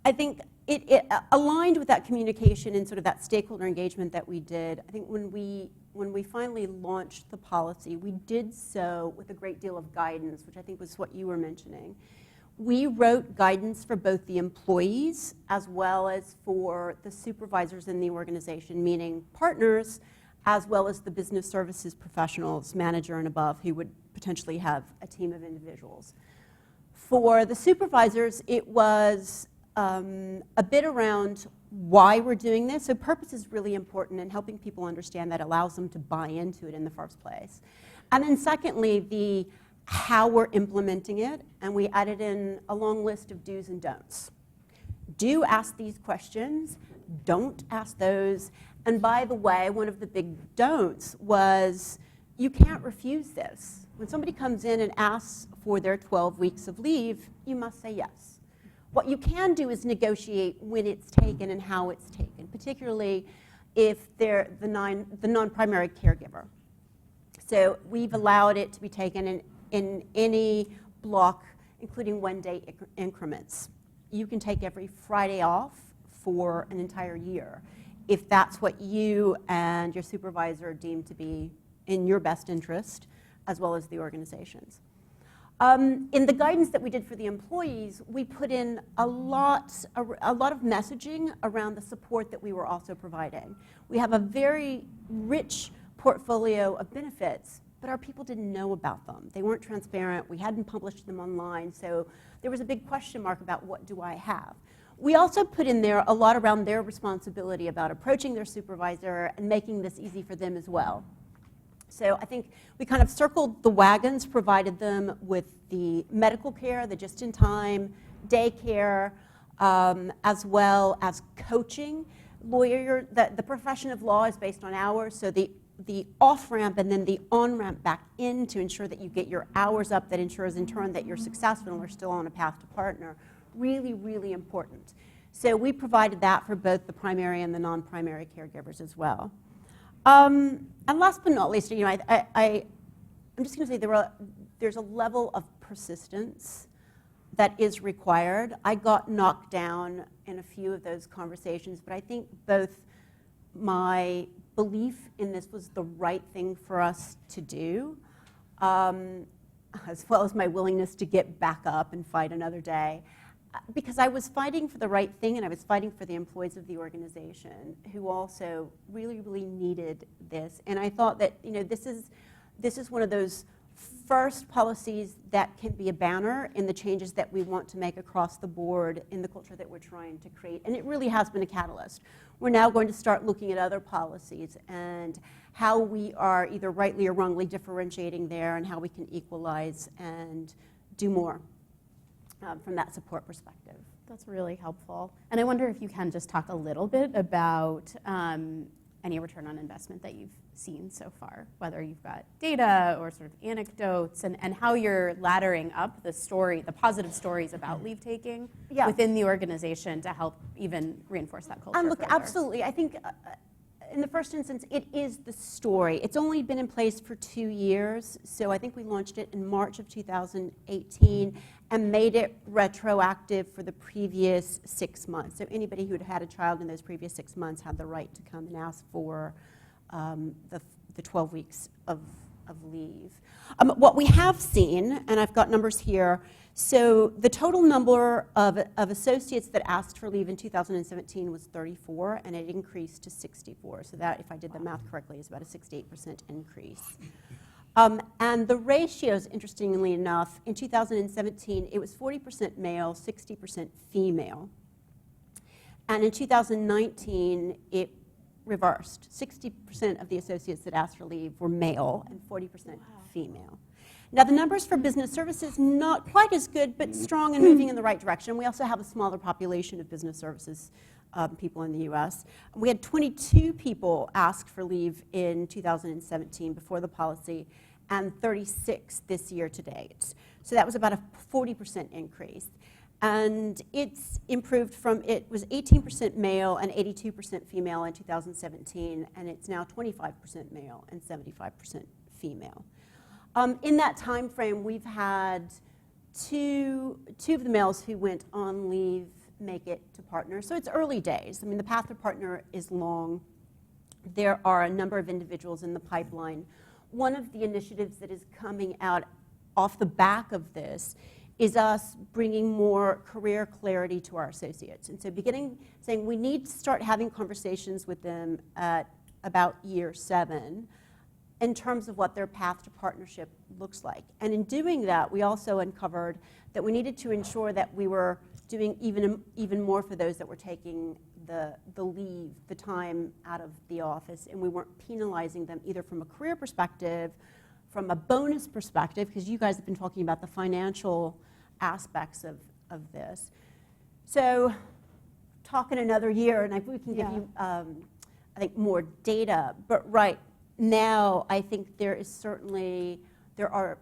G: I think it aligned with that communication and sort of that stakeholder engagement that we did. I think when we finally launched the policy, we did so with a great deal of guidance, which I think was what you were mentioning. We wrote guidance for both the employees as well as for the supervisors in the organization, meaning partners, as well as the business services professionals, manager and above, who would potentially have a team of individuals. For the supervisors, it was a bit around why we're doing this. So purpose is really important, and helping people understand that allows them to buy into it in the first place. And then secondly, the how we're implementing it, and we added in a long list of do's and don'ts. Do ask these questions, don't ask those. And by the way, one of the big don'ts was you can't refuse this. When somebody comes in and asks for their 12 weeks of leave, you must say yes. What you can do is negotiate when it's taken and how it's taken, particularly if they're the non-primary caregiver. So we've allowed it to be taken in any block, including one-day increments. You can take every Friday off for an entire year, if that's what you and your supervisor deem to be in your best interest, as well as the organization's. In the guidance that we did for the employees, we put in a lot of messaging around the support that we were also providing. We have a very rich portfolio of benefits, but our people didn't know about them. They weren't transparent. We hadn't published them online, so there was a big question mark about what do I have. We also put in there a lot around their responsibility about approaching their supervisor and making this easy for them as well. So I think we kind of circled the wagons, provided them with the medical care, the just-in-time, daycare, as well as coaching, the profession of law is based on hours, so the off-ramp and then the on-ramp back in to ensure that you get your hours up, that ensures in turn that you're successful and we're still on a path to partner, really, really important. So we provided that for both the primary and the non-primary caregivers as well. And last but not least, you know, I'm just going to say there's a level of persistence that is required. I got knocked down in a few of those conversations, but I think both my belief in this was the right thing for us to do, as well as my willingness to get back up and fight another day. Because I was fighting for the right thing, and I was fighting for the employees of the organization who also really, really needed this. And I thought that, you know, this is one of those first policies that can be a banner in the changes that we want to make across the board in the culture that we're trying to create. And it really has been a catalyst. We're now going to start looking at other policies and how we are either rightly or wrongly differentiating there, and how we can equalize and do more from that support perspective.
D: That's really helpful. And I wonder if you can just talk a little bit about any return on investment that you've seen so far, whether you've got data or sort of anecdotes, and how you're laddering up the positive stories about leave taking within the organization to help even reinforce that culture.
G: And look,
D: further.
G: absolutely. I think in the first instance, it is the story. It's only been in place for 2 years, so I think we launched it in March of 2018 and made it retroactive for the previous 6 months. So anybody who had had a child in those previous 6 months had the right to come and ask for the 12 weeks of leave. What we have seen, and I've got numbers here, so the total number of associates that asked for leave in 2017 was 34, and it increased to 64. So that, if I did the math correctly, is about a 68% increase. And the ratios, interestingly enough, in 2017, it was 40% male, 60% female. And in 2019, it reversed. 60% of the associates that asked for leave were male and 40% female. Now, the numbers for business services, not quite as good, but strong and moving in the right direction. We also have a smaller population of business services people in the US. We had 22 people ask for leave in 2017 before the policy, and 36 this year to date. So that was about a 40% increase. And it's improved from, it was 18% male and 82% female in 2017, and it's now 25% male and 75% female. In that time frame, we've had two of the males who went on leave make it to partner. So it's early days. I mean, the path to partner is long. There are a number of individuals in the pipeline. One of the initiatives that is coming out off the back of this is us bringing more career clarity to our associates. And so saying we need to start having conversations with them at about year 7 in terms of what their path to partnership looks like. And in doing that, we also uncovered that we needed to ensure that we were doing even more for those that were taking the leave, the time out of the office, and we weren't penalizing them either from a career perspective, from a bonus perspective, because you guys have been talking about the financial aspects of this. So talk in another year, and we can give you, I think, more data. But right now, I think there are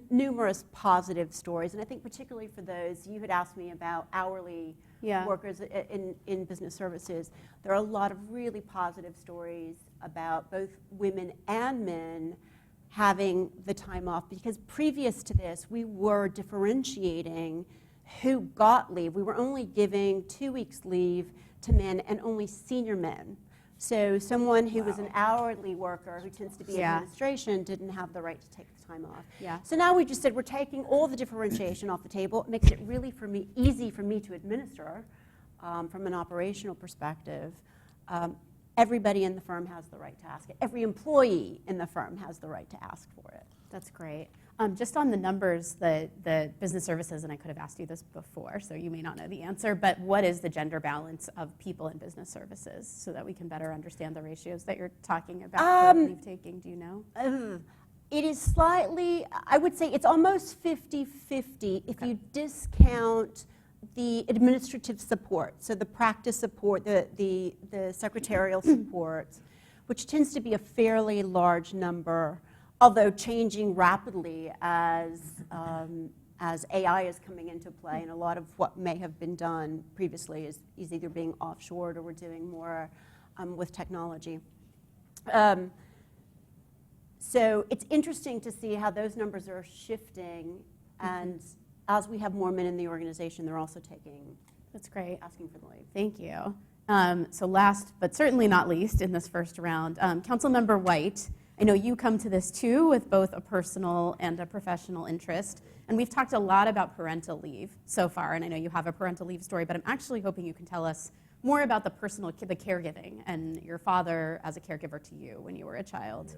G: numerous positive stories, and I think particularly for those, you had asked me about hourly workers in business services. There are a lot of really positive stories about both women and men having the time off, because previous to this, we were differentiating who got leave. We were only giving 2 weeks leave to men and only senior men. So someone who was an hourly worker who tends to be in administration didn't have the right to take the time off. So now we just said we're taking all the differentiation off the table. It makes it really easy for me to administer from an operational perspective. Everybody in the firm has the right to ask it. Every employee in the firm has the right to ask for it.
D: That's great. Just on the numbers, the business services, and I could have asked you this before, so you may not know the answer, but what is the gender balance of people in business services so that we can better understand the ratios that you're talking about for leave taking? Do you know?
G: It is slightly, I would say it's almost 50-50 if you discount the administrative support, so the practice support, the secretarial support, which tends to be a fairly large number, although changing rapidly as AI is coming into play, and a lot of what may have been done previously is either being offshored or we're doing more with technology. So it's interesting to see how those numbers are shifting, and as we have more men in the organization, they're also
D: That's great.
G: asking for the leave.
D: Thank you. So last, but certainly not least in this first round, Councilmember White, I know you come to this too with both a personal and a professional interest, and we've talked a lot about parental leave so far, and I know you have a parental leave story, but I'm actually hoping you can tell us more about the caregiving and your father as a caregiver to you when you were a child,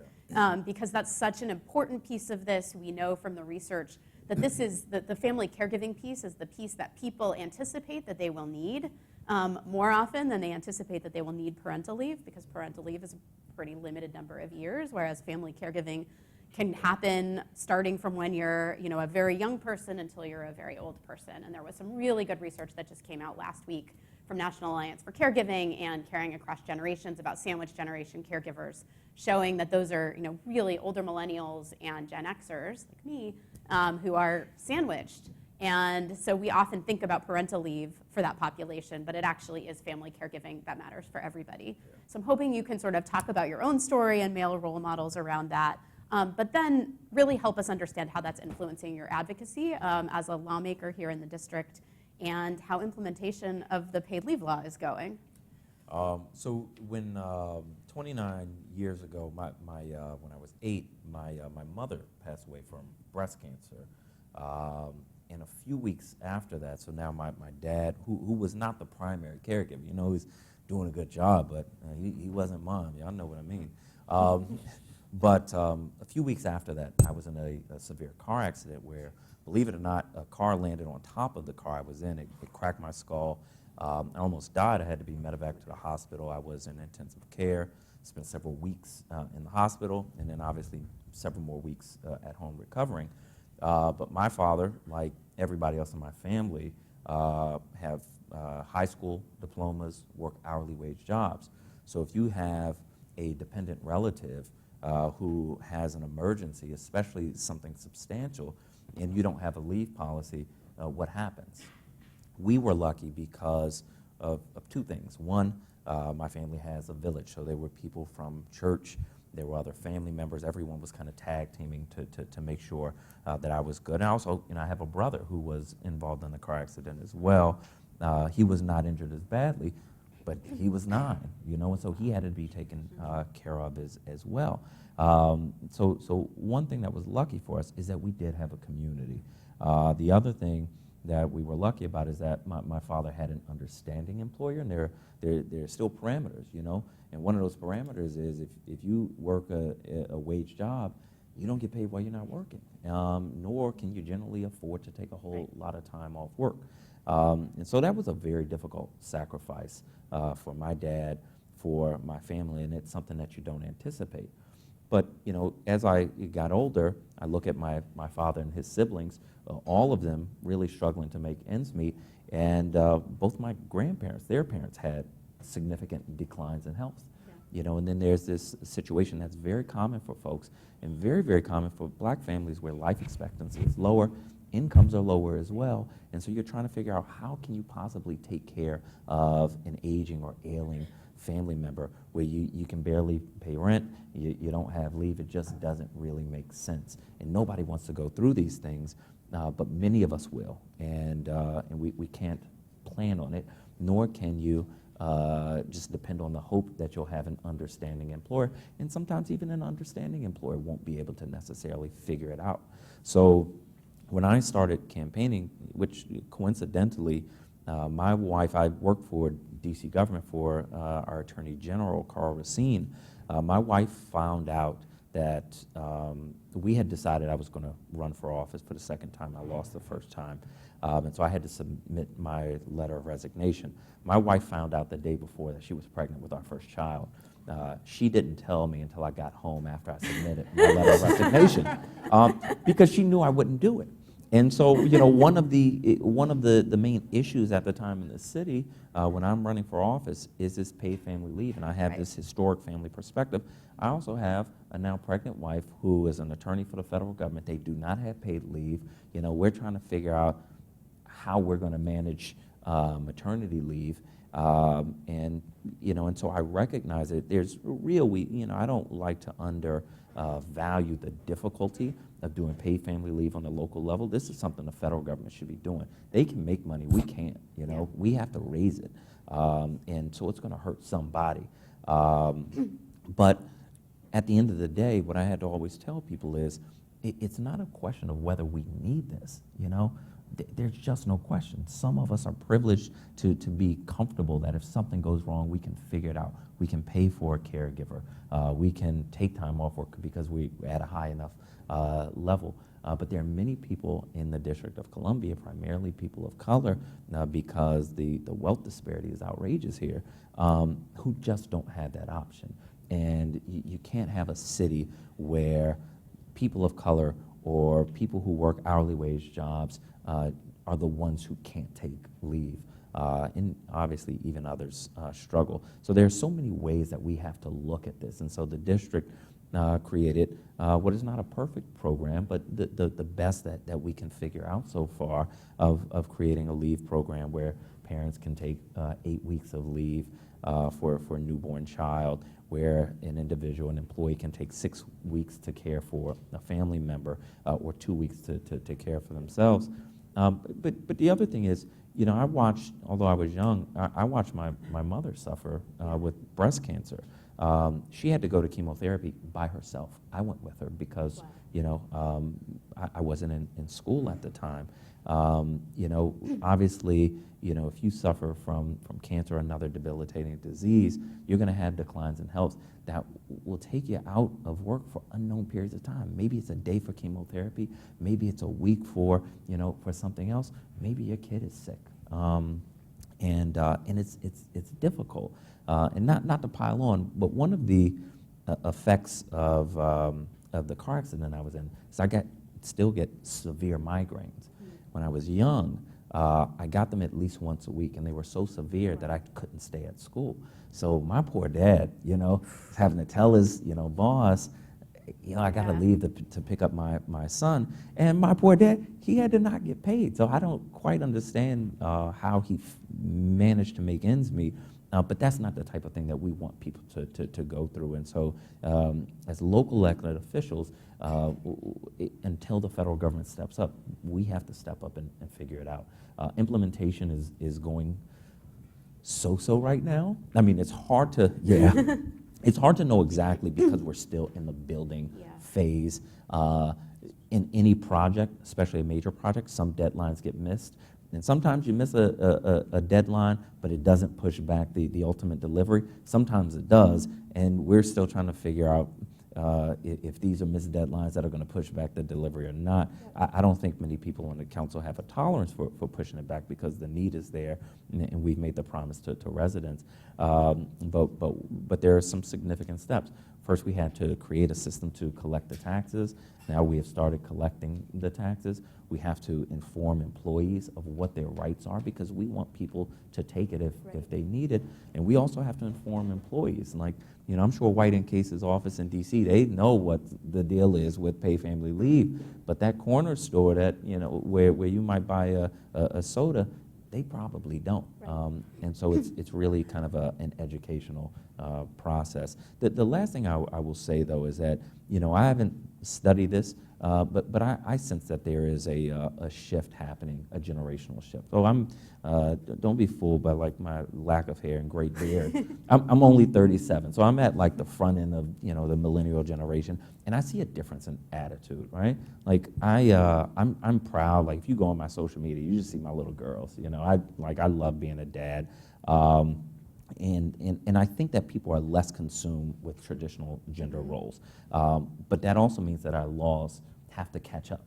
D: because that's such an important piece of this. We know from the research that this is the family caregiving piece is the piece that people anticipate that they will need more often than they anticipate that they will need parental leave, because parental leave is a pretty limited number of years, whereas family caregiving can happen starting from when you're a very young person until you're a very old person. And there was some really good research that just came out last week from National Alliance for Caregiving and Caring Across Generations about sandwich generation caregivers, showing that those are really older millennials and Gen Xers like me who are sandwiched. And so we often think about parental leave for that population, but it actually is family caregiving that matters for everybody. So I'm hoping you can sort of talk about your own story and male role models around that, but then really help us understand how that's influencing your advocacy as a lawmaker here in the district, and how implementation of the paid leave law is going.
H: So when 29 years ago, when I was 8, my mother passed away from breast cancer. And a few weeks after that, so now my dad, who was not the primary caregiver, he's doing a good job, but he wasn't mom. Y'all know what I mean. But a few weeks after that, I was in a severe car accident where, believe it or not, a car landed on top of the car I was in. It cracked my skull. I almost died. I had to be medevaced to the hospital. I was in intensive care, spent several weeks in the hospital, and then obviously several more weeks at home recovering. But my father, like everybody else in my family, have high school diplomas, work hourly wage jobs. So if you have a dependent relative who has an emergency, especially something substantial, and you don't have a leave policy, what happens? We were lucky because of two things. One, my family has a village, so there were people from church, there were other family members. Everyone was kind of tag teaming to make sure that I was good. And also, I have a brother who was involved in the car accident as well. He was not injured as badly, but he was 9, and so he had to be taken care of as well. So one thing that was lucky for us is that we did have a community. The other thing that we were lucky about is that my father had an understanding employer, and there are still parameters, and one of those parameters is if you work a wage job, you don't get paid while you're not working, nor can you generally afford to take a whole lot of time off work. And so that was a very difficult sacrifice for my dad, for my family, and it's something that you don't anticipate. But as I got older, I look at my father and his siblings, all of them really struggling to make ends meet, and both my grandparents, their parents had significant declines in health. And then there's this situation that's very common for folks, and very, very common for black families, where life expectancy is lower, incomes are lower as well, and so you're trying to figure out how can you possibly take care of an aging or ailing family member where you can barely pay rent, you don't have leave. It just doesn't really make sense, and nobody wants to go through these things, but many of us will, and we can't plan on it, nor can you just depend on the hope that you'll have an understanding employer, and sometimes even an understanding employer won't be able to necessarily figure it out. So when I started campaigning, which coincidentally, my wife, I worked for DC government for our Attorney General, Carl Racine. My wife found out that we had decided I was going to run for office for the second time. I lost the first time. And so I had to submit my letter of resignation. My wife found out the day before that she was pregnant with our first child. She didn't tell me until I got home after I submitted my letter of resignation, because she knew I wouldn't do it. And so, you know, one of the main issues at the time in the city, when I'm running for office, is this paid family leave, and I have this historic family perspective. I also have a now pregnant wife who is an attorney for the federal government. They do not have paid leave. You know, we're trying to figure out how we're going to manage maternity leave, and you know, and so I recognize that there's you know, I don't like to value the difficulty of doing paid family leave on the local level. This is something the federal government should be doing. They can make money, we can't, you know. We have to raise it, and so it's going to hurt somebody. But at the end of the day, what I had to always tell people is, it's not a question of whether we need this, you know. There's just no question. Some of us are privileged to be comfortable that if something goes wrong, we can figure it out. We can pay for a caregiver. We can take time off work because we're at a high enough level. But there are many people in the District of Columbia, primarily people of color, because the wealth disparity is outrageous here, who just don't have that option. And you can't have a city where people of color or people who work hourly wage jobs are the ones who can't take leave. And obviously even others struggle. So there are so many ways that we have to look at this. And so the district created what is not a perfect program, but the best that we can figure out so far of creating a leave program where parents can take 8 weeks of leave for a newborn child, where an employee can take 6 weeks to care for a family member, or 2 weeks to care for themselves. But the other thing is, you know, although I was young, I watched my mother suffer with breast cancer. She had to go to chemotherapy by herself. I went with her because, you know, I wasn't in school at the time. You know, obviously, you know, if you suffer from cancer or another debilitating disease, you're going to have declines in health that will take you out of work for unknown periods of time. Maybe it's a day for chemotherapy. Maybe it's a week for, you know, for something else. Maybe your kid is sick, and it's difficult. And not to pile on, but one of the effects of the car accident I was in is I still get severe migraines. When I was young, I got them at least once a week, and they were so severe that I couldn't stay at school. So my poor dad, you know, having to tell his, you know, boss, you know, I got to leave to pick up my son. And my poor dad, he had to not get paid. So I don't quite understand how he managed to make ends meet. But that's not the type of thing that we want people to go through. And so as local elected officials, until the federal government steps up, we have to step up and figure it out. Implementation is going so right now. I mean, it's hard to, it's hard to know exactly because we're still in the building phase. In any project, especially a major project, some deadlines get missed. And sometimes you miss a deadline, but it doesn't push back the ultimate delivery. Sometimes it does, and we're still trying to figure out if these are missed deadlines that are going to push back the delivery or not. I don't think many people on the council have a tolerance for pushing it back because the need is there, and we've made the promise to residents. But there are some significant steps. First, we had to create a system to collect the taxes. Now we have started collecting the taxes. We have to inform employees of what their rights are because we want people to take it if they need it. And we also have to inform employees. Like, you know, I'm sure White and Case's office in DC, they know what the deal is with paid family leave. But that corner store that, you know, where you might buy a soda, they probably don't. And so it's really kind of an educational process. The last thing I will say, though, is that, you know, I haven't studied this, but I sense that there is a shift happening, a generational shift. So don't be fooled by like my lack of hair and great beard. I'm only 37, so I'm at like the front end of, you know, the millennial generation, and I see a difference in attitude, right? Like I'm proud. Like if you go on my social media, you just see my little girls. You know, I love being a dad. And I think that people are less consumed with traditional gender roles. But that also means that our laws have to catch up.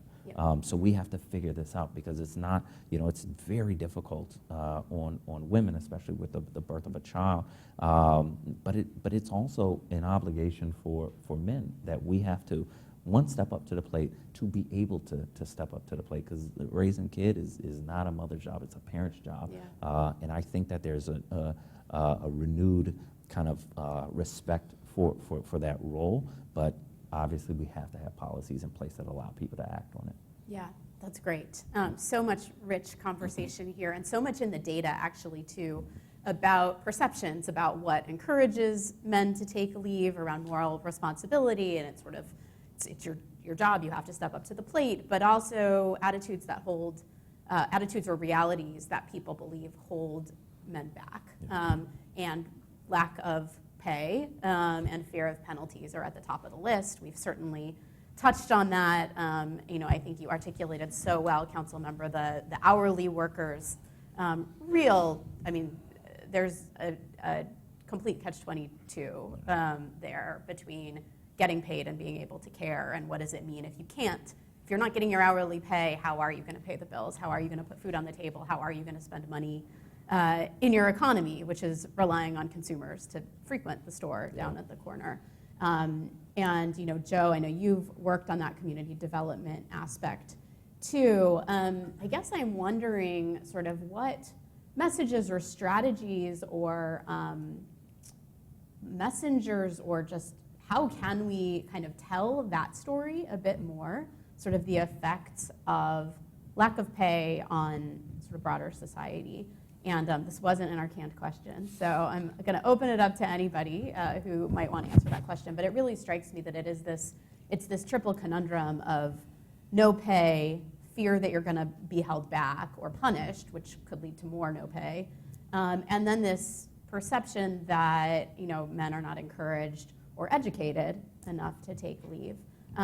H: So we have to figure this out because it's not, you know, it's very difficult on women, especially with the birth of a child. But it's also an obligation for men that we have to one step up to the plate to be able to step up to the plate, because raising kid is not a mother's job, it's a parent's job.
D: Yeah.
H: And I think that there's a renewed kind of respect for that role, but obviously we have to have policies in place that allow people to act on it.
D: Yeah, that's great. So much rich conversation here, and so much in the data actually too, about perceptions about what encourages men to take leave around moral responsibility, and it's sort of it's your job, you have to step up to the plate, but also attitudes that hold attitudes or realities that people believe hold men back, and lack of pay and fear of penalties are at the top of the list. We've certainly touched on that. I think you articulated so well, Council Member, the hourly workers. There's a complete catch-22 there between getting paid and being able to care, and what does it mean if you can't? If you're not getting your hourly pay, how are you going to pay the bills? How are you going to put food on the table? How are you going to spend money in your economy, which is relying on consumers to frequent the store down at the corner? Joe, I know you've worked on that community development aspect too. I guess I'm wondering sort of what messages or strategies or messengers, or just how can we kind of tell that story a bit more, sort of the effects of lack of pay on sort of broader society. And this wasn't in our canned question, so I'm going to open it up to anybody who might want to answer that question. But it really strikes me that it's this triple conundrum of no pay, fear that you're going to be held back or punished, which could lead to more no pay, and then this perception that men are not encouraged or educated enough to take leave.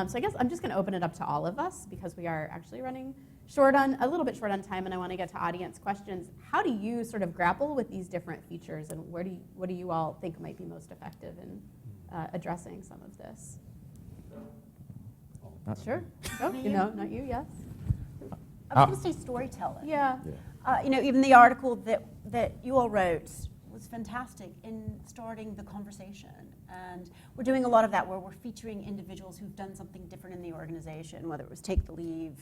D: So I guess I'm just going to open it up to all of us, because we are actually running a little bit short on time, and I want to get to audience questions. How do you sort of grapple with these different features, and what do you all think might be most effective in addressing some of this? Sure. Oh, not you. Yes.
G: I was going to say storytelling.
D: Yeah.
G: Even the article that you all wrote was fantastic in starting the conversation. And we're doing a lot of that, where we're featuring individuals who've done something different in the organization, whether it was take the leave,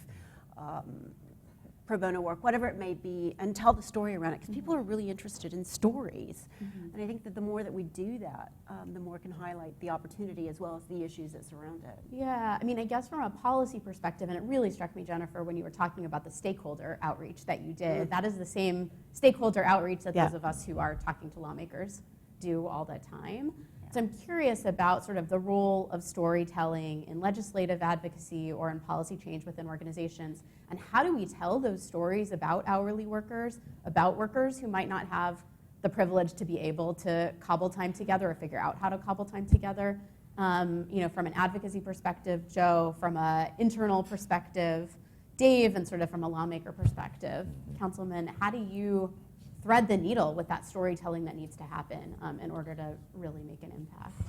G: pro bono work, whatever it may be, and tell the story around it, because people are really interested in stories. And I think that the more that we do that, the more it can highlight the opportunity as well as the issues that surround it.
D: Yeah, I guess from a policy perspective, and it really struck me, Jennifer, when you were talking about the stakeholder outreach that you did, that is the same stakeholder outreach that those of us who are talking to lawmakers do all the time. So I'm curious about sort of the role of storytelling in legislative advocacy or in policy change within organizations, and how do we tell those stories about hourly workers, about workers who might not have the privilege to be able to cobble time together or figure out how to cobble time together. From an advocacy perspective, Joe, from an internal perspective, Dave, and sort of from a lawmaker perspective, Councilman, how do you thread the needle with that storytelling that needs to happen in order to really make an impact?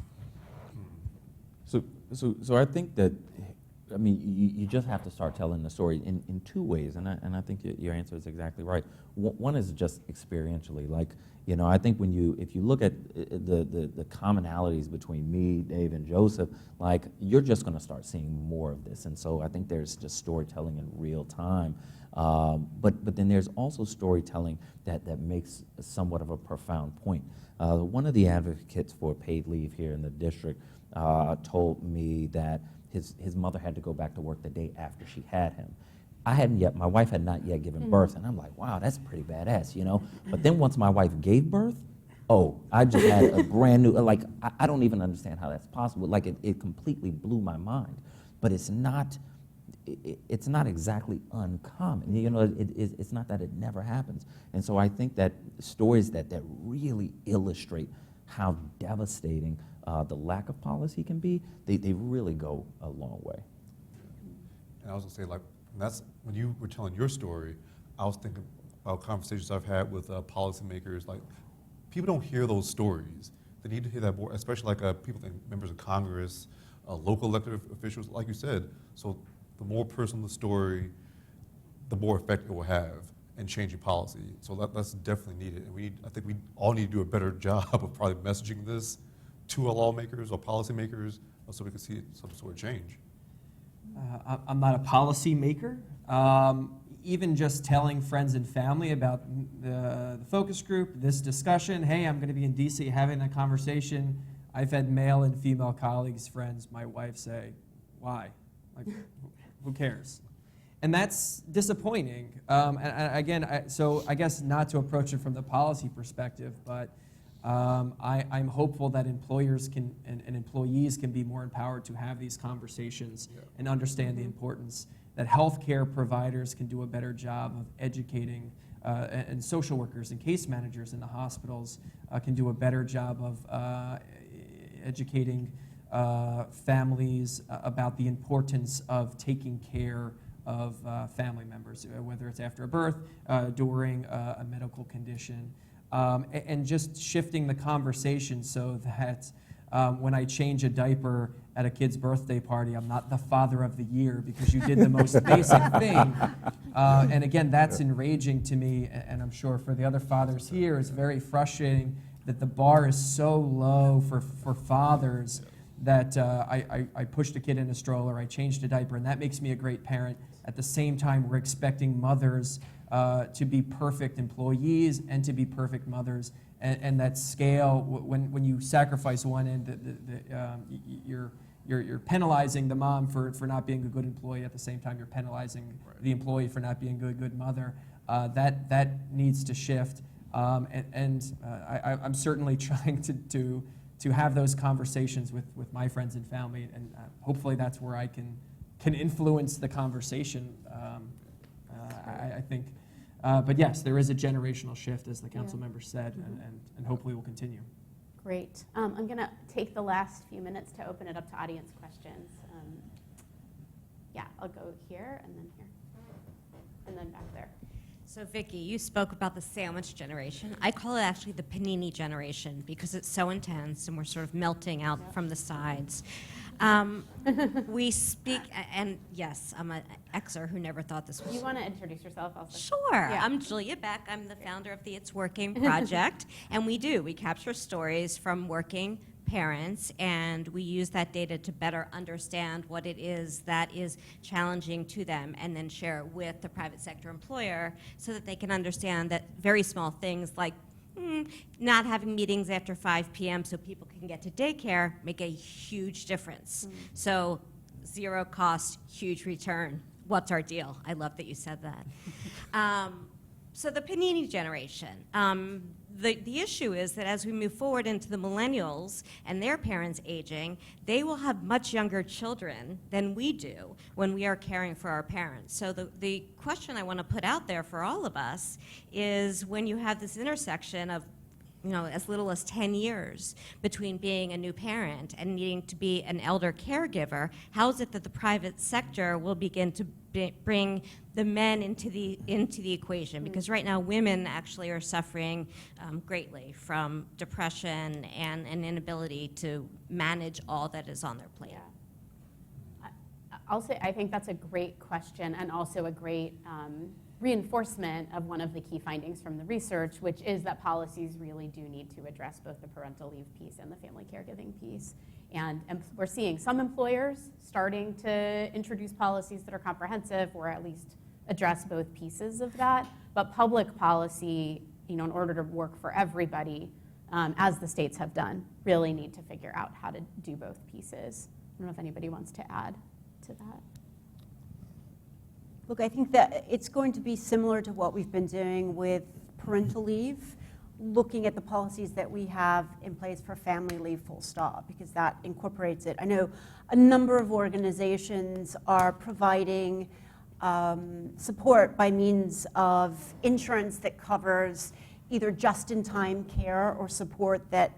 H: So I think that, you just have to start telling the story in two ways, and I think your answer is exactly right. One is just experientially, I think if you look at the commonalities between me, Dave, and Joseph, you're just going to start seeing more of this, and so I think there's just storytelling in real time. But then there's also storytelling that makes somewhat of a profound point. One of the advocates for paid leave here in the district told me that his mother had to go back to work the day after she had him. My wife had not yet given birth, and I'm like, wow, that's pretty badass, But then once my wife gave birth, I just had a brand new, I don't even understand how that's possible. It completely blew my mind. But it's not exactly uncommon. It's not that it never happens. And so I think that stories that really illustrate how devastating the lack of policy can be, they really go a long way.
F: And I was gonna say, that's when you were telling your story, I was thinking about conversations I've had with policymakers. People don't hear those stories. They need to hear that more, especially people, members of Congress, local elected officials, like you said. So the more personal the story, the more effect it will have in changing policy. So that's definitely needed. And I think we all need to do a better job of probably messaging this to our lawmakers or policymakers so we can see some sort of change.
E: I'm not a policy maker. Even just telling friends and family about the focus group, this discussion, hey, I'm going to be in DC having a conversation. I've had male and female colleagues, friends, my wife say, why? Like, who cares? And that's disappointing. So I guess not to approach it from the policy perspective, but I'm hopeful that employers can and employees can be more empowered to have these conversations and understand the importance, that healthcare providers can do a better job of educating, and social workers and case managers in the hospitals can do a better job of educating families about the importance of taking care of family members, whether it's after a birth, during a medical condition, and just shifting the conversation so that when I change a diaper at a kid's birthday party, I'm not the father of the year because you did the most basic thing. And again, that's enraging to me, and I'm sure for the other fathers here, it's very frustrating that the bar is so low for fathers that I pushed a kid in a stroller, I changed a diaper, and that makes me a great parent. At the same time, we're expecting mothers to be perfect employees and to be perfect mothers. And that scale, when you sacrifice one end, you're penalizing the mom for not being a good employee. At the same time, you're penalizing the employee for not being a good mother. That needs to shift. I'm certainly trying to have those conversations with my friends and family, and hopefully that's where I can influence the conversation. I think. But yes, there is a generational shift, as the council member said, and hopefully will continue.
D: Great. I'm going to take the last few minutes to open it up to audience questions. I'll go here and then here, and then back there.
I: So Vicki, you spoke about the sandwich generation. I call it actually the panini generation because it's so intense and we're sort of melting out from the sides. We speak, and yes, I'm an Xer who never thought this was.
D: You want to introduce yourself also?
I: Sure.
D: Yeah.
I: I'm Julia Beck. I'm the founder of the It's Working project, and we capture stories from working parents, and we use that data to better understand what it is that is challenging to them, and then share it with the private sector employer so that they can understand that very small things like not having meetings after 5 p.m. so people can get to daycare make a huge difference. So 0 cost, huge return. What's our deal? I love that you said that. So the panini generation. The issue is that as we move forward into the millennials and their parents aging, they will have much younger children than we do when we are caring for our parents. So the question I want to put out there for all of us is when you have this intersection of as little as 10 years between being a new parent and needing to be an elder caregiver, how is it that the private sector will begin to bring the men into the equation? Because right now women actually are suffering greatly from depression and an inability to manage all that is on their plate.
D: Yeah. I'll say I think that's a great question and also a great reinforcement of one of the key findings from the research, which is that policies really do need to address both the parental leave piece and the family caregiving piece. And we're seeing some employers starting to introduce policies that are comprehensive or at least address both pieces of that. But public policy, in order to work for everybody, as the states have done, really need to figure out how to do both pieces. I don't know if anybody wants to add to that.
G: Look, I think that it's going to be similar to what we've been doing with parental leave, looking at the policies that we have in place for family leave full stop, because that incorporates it. I know a number of organizations are providing support by means of insurance that covers either just-in-time care or support that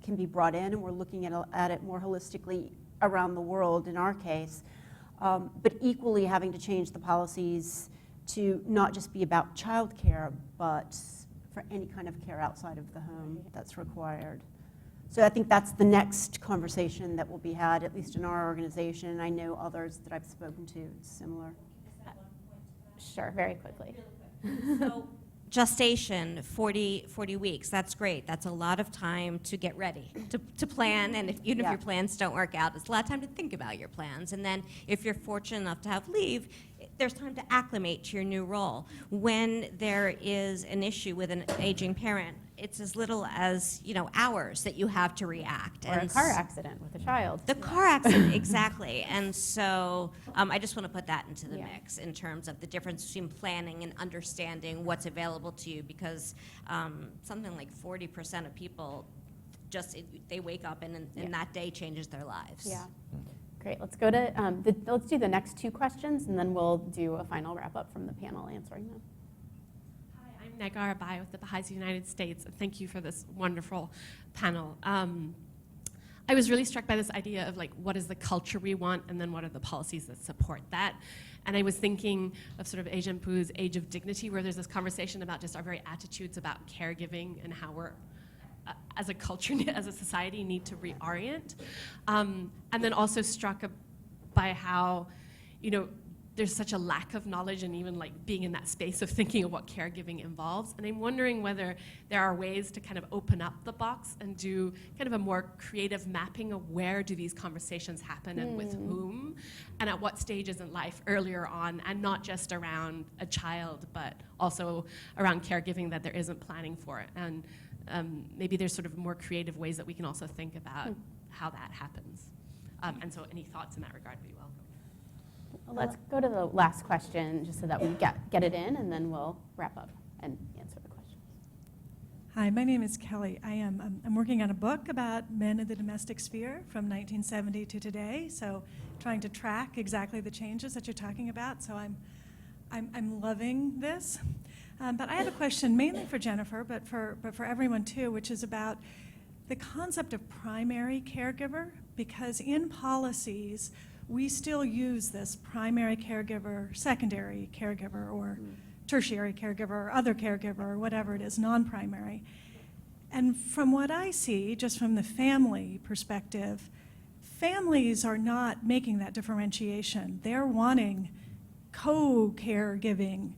G: can be brought in, and we're looking at it more holistically around the world in our case. But equally having to change the policies to not just be about child care, but for any kind of care outside of the home that's required. So I think that's the next conversation that will be had, at least in our organization, and I know others that I've spoken to, it's similar.
D: Sure, very quickly.
C: So
I: gestation, 40 weeks, that's great. That's a lot of time to get ready, to plan, and even if your plans don't work out, it's a lot of time to think about your plans. And then if you're fortunate enough to have leave, there's time to acclimate to your new role. When there is an issue with an aging parent, it's as little as, hours that you have to react.
D: Or a car accident with a child.
I: The car accident, exactly. And so I just want to put that into the mix in terms of the difference between planning and understanding what's available to you, because something like 40% of people they wake up and that day changes their lives.
D: Yeah. Great. Let's go to let's do the next two questions, and then we'll do a final wrap up from the panel answering them.
J: Hi, I'm Negar Abai with the Baha'is United States. Thank you for this wonderful panel. I was really struck by this idea of what is the culture we want, and then what are the policies that support that. And I was thinking of sort of Asian Pu's Age of Dignity, where there's this conversation about just our very attitudes about caregiving and how we're as a culture, as a society, need to reorient. And then also struck by how, there's such a lack of knowledge and even being in that space of thinking of what caregiving involves. And I'm wondering whether there are ways to kind of open up the box and do kind of a more creative mapping of where do these conversations happen and with whom and at what stages in life earlier on, and not just around a child, but also around caregiving that there isn't planning for it. And maybe there's sort of more creative ways that we can also think about how that happens. And so any thoughts in that regard would be welcome.
D: Well, let's go to the last question just so that we get it in, and then we'll wrap up and answer the questions.
K: Hi, my name is Kelly. I'm working on a book about men in the domestic sphere from 1970 to today, so trying to track exactly the changes that you're talking about. So I'm loving this. But I have a question mainly for Jennifer, but for everyone too, which is about the concept of primary caregiver, because in policies, we still use this primary caregiver, secondary caregiver, or tertiary caregiver, or other caregiver, or whatever it is, non-primary. And from what I see, just from the family perspective, families are not making that differentiation. They're wanting co-caregiving,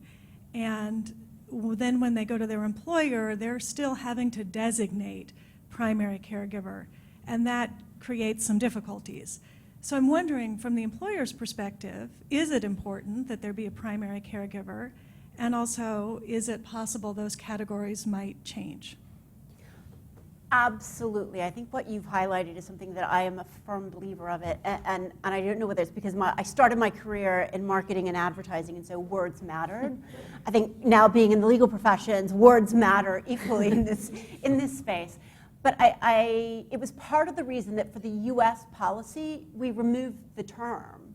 K: and then when they go to their employer, they're still having to designate primary caregiver, and that creates some difficulties. So I'm wondering, from the employer's perspective, is it important that there be a primary caregiver? And also, is it possible those categories might change?
G: Absolutely. I think what you've highlighted is something that I am a firm believer of it. And I don't know whether it's because I started my career in marketing and advertising, and so words mattered. I think now being in the legal professions, words matter equally in this space. But it was part of the reason that for the US policy, we removed the term.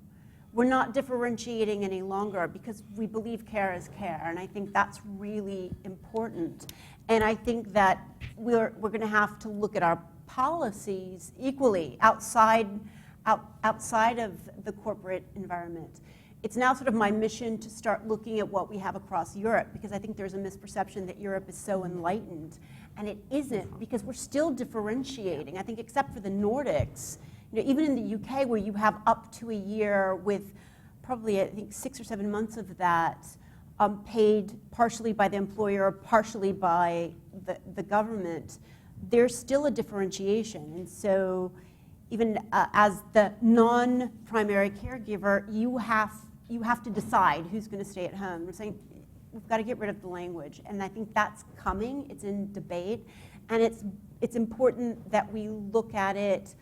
G: We're not differentiating any longer because we believe care is care, and I think that's really important. And I think that we're going to have to look at our policies equally outside of the corporate environment. It's now sort of my mission to start looking at what we have across Europe, because I think there's a misperception that Europe is so enlightened. And it isn't, because we're still differentiating. I think except for the Nordics, even in the UK, where you have up to a year with probably, I think, 6 or 7 months of that paid partially by the employer, partially by the government, there's still a differentiation. And so even as the non-primary caregiver, you have to decide who's going to stay at home. We're saying, we've got to get rid of the language, and I think that's coming. It's in debate, and it's important that we look at it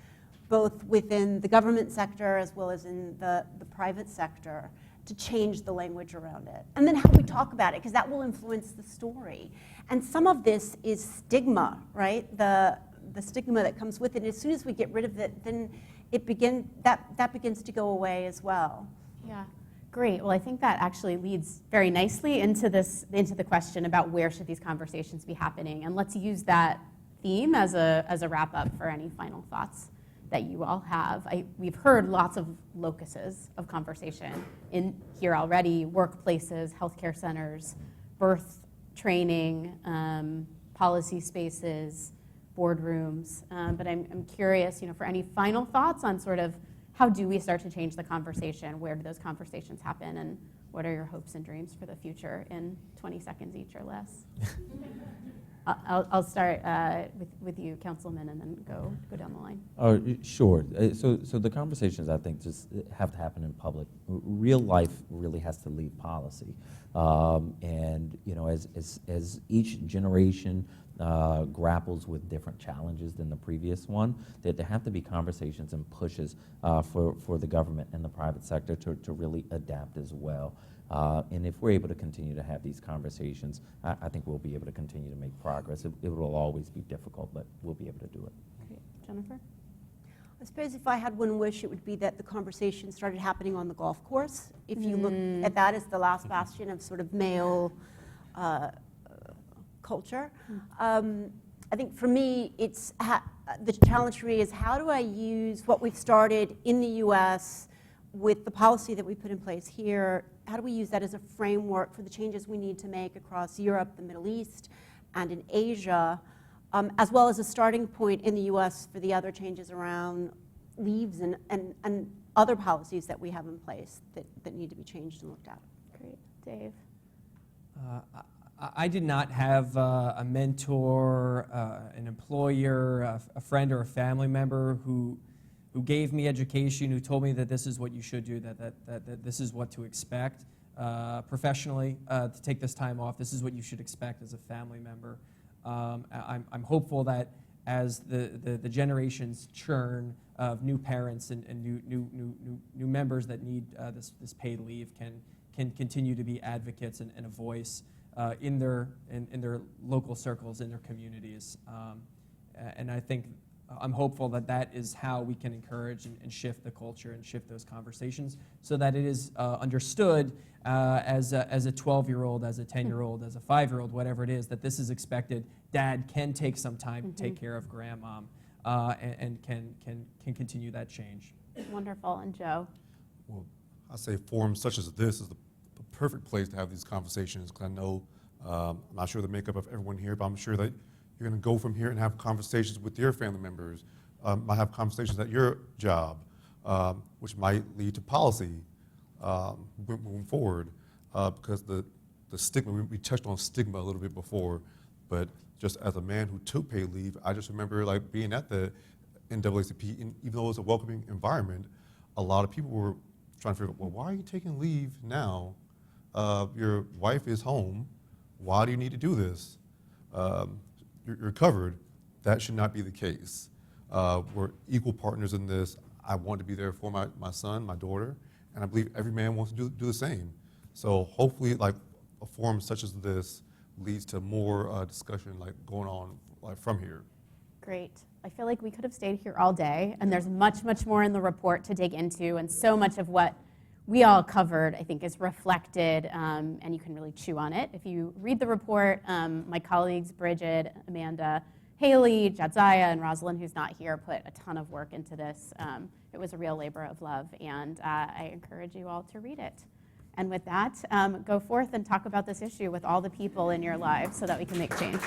G: both within the government sector as well as in the private sector to change the language around it. And then how we talk about it, because that will influence the story. And some of this is stigma, right? The stigma that comes with it. And as soon as we get rid of it, then that begins to go away as well.
D: Yeah. Great. Well, I think that actually leads very nicely into the question about where should these conversations be happening. And let's use that theme as a wrap up for any final thoughts that you all have. We've heard lots of locuses of conversation in here already: workplaces, healthcare centers, birth training, policy spaces, boardrooms. But I'm curious, for any final thoughts on sort of how do we start to change the conversation? Where do those conversations happen? And what are your hopes and dreams for the future in 20 seconds each or less? I'll start with you, Councilman, and then go down the line.
H: Sure. So the conversations, I think, just have to happen in public. Real life really has to lead policy. And, you know, as each generation grapples with different challenges than the previous one, that there have to be conversations and pushes for the government and the private sector to really adapt as well. And if we're able to continue to have these conversations, I think we'll be able to continue to make progress. It will always be difficult, but we'll be able to do it.
D: Great. Jennifer?
G: I suppose if I had one wish, it would be that the conversation started happening on the golf course. If you look at that as the last bastion of sort of male culture. I think for me, it's the challenge for me is how do I use what we've started in the U.S. with the policy that we put in place here, how do we use that as a framework for the changes we need to make across Europe, the Middle East, and in Asia, as well as a starting point in the U.S. for the other changes around leaves and other policies that we have in place that need to be changed and looked at.
D: Great. Dave?
E: I did not have a mentor, an employer, a friend, or a family member who gave me education, who told me that this is what you should do, that this is what to expect professionally, to take this time off. This is what you should expect as a family member. I'm hopeful that as the generations churn of new parents and new members that need this paid leave can continue to be advocates and a voice in their local circles, in their communities. And I think I'm hopeful that is how we can encourage and shift the culture and shift those conversations so that it is understood as a 12-year-old, as a 10-year-old, as a 5-year-old, whatever it is, that this is expected. Dad can take some time to take care of grandmom and can continue that change.
D: Wonderful. And Joe?
F: Well, I say forums such as this is the perfect place to have these conversations because I know, I'm not sure the makeup of everyone here, but I'm sure that you're going to go from here and have conversations with your family members, might have conversations at your job, which might lead to policy moving forward because the stigma, we touched on stigma a little bit before, but just as a man who took paid leave, I just remember like being at the NAACP, and even though it was a welcoming environment, a lot of people were trying to figure out, well, why are you taking leave now? Your wife is home. Why do you need to do this? You're covered. That should not be the case. We're equal partners in this. I want to be there for my son, my daughter, and I believe every man wants to do the same. So hopefully, like a forum such as this leads to more discussion like going on like from here.
D: Great. I feel like we could have stayed here all day, and there's much, much more in the report to dig into, and so much of what we all covered, I think, is reflected, and you can really chew on it. If you read the report, my colleagues, Bridget, Amanda, Haley, Jadzia, and Rosalind, who's not here, put a ton of work into this. It was a real labor of love, and I encourage you all to read it. And with that, go forth and talk about this issue with all the people in your lives so that we can make change.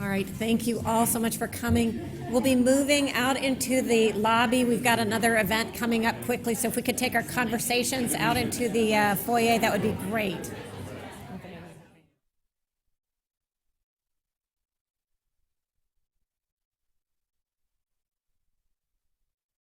A: All right, thank you all so much for coming. We'll be moving out into the lobby. We've got another event coming up quickly, so if we could take our conversations out into the foyer, that would be great.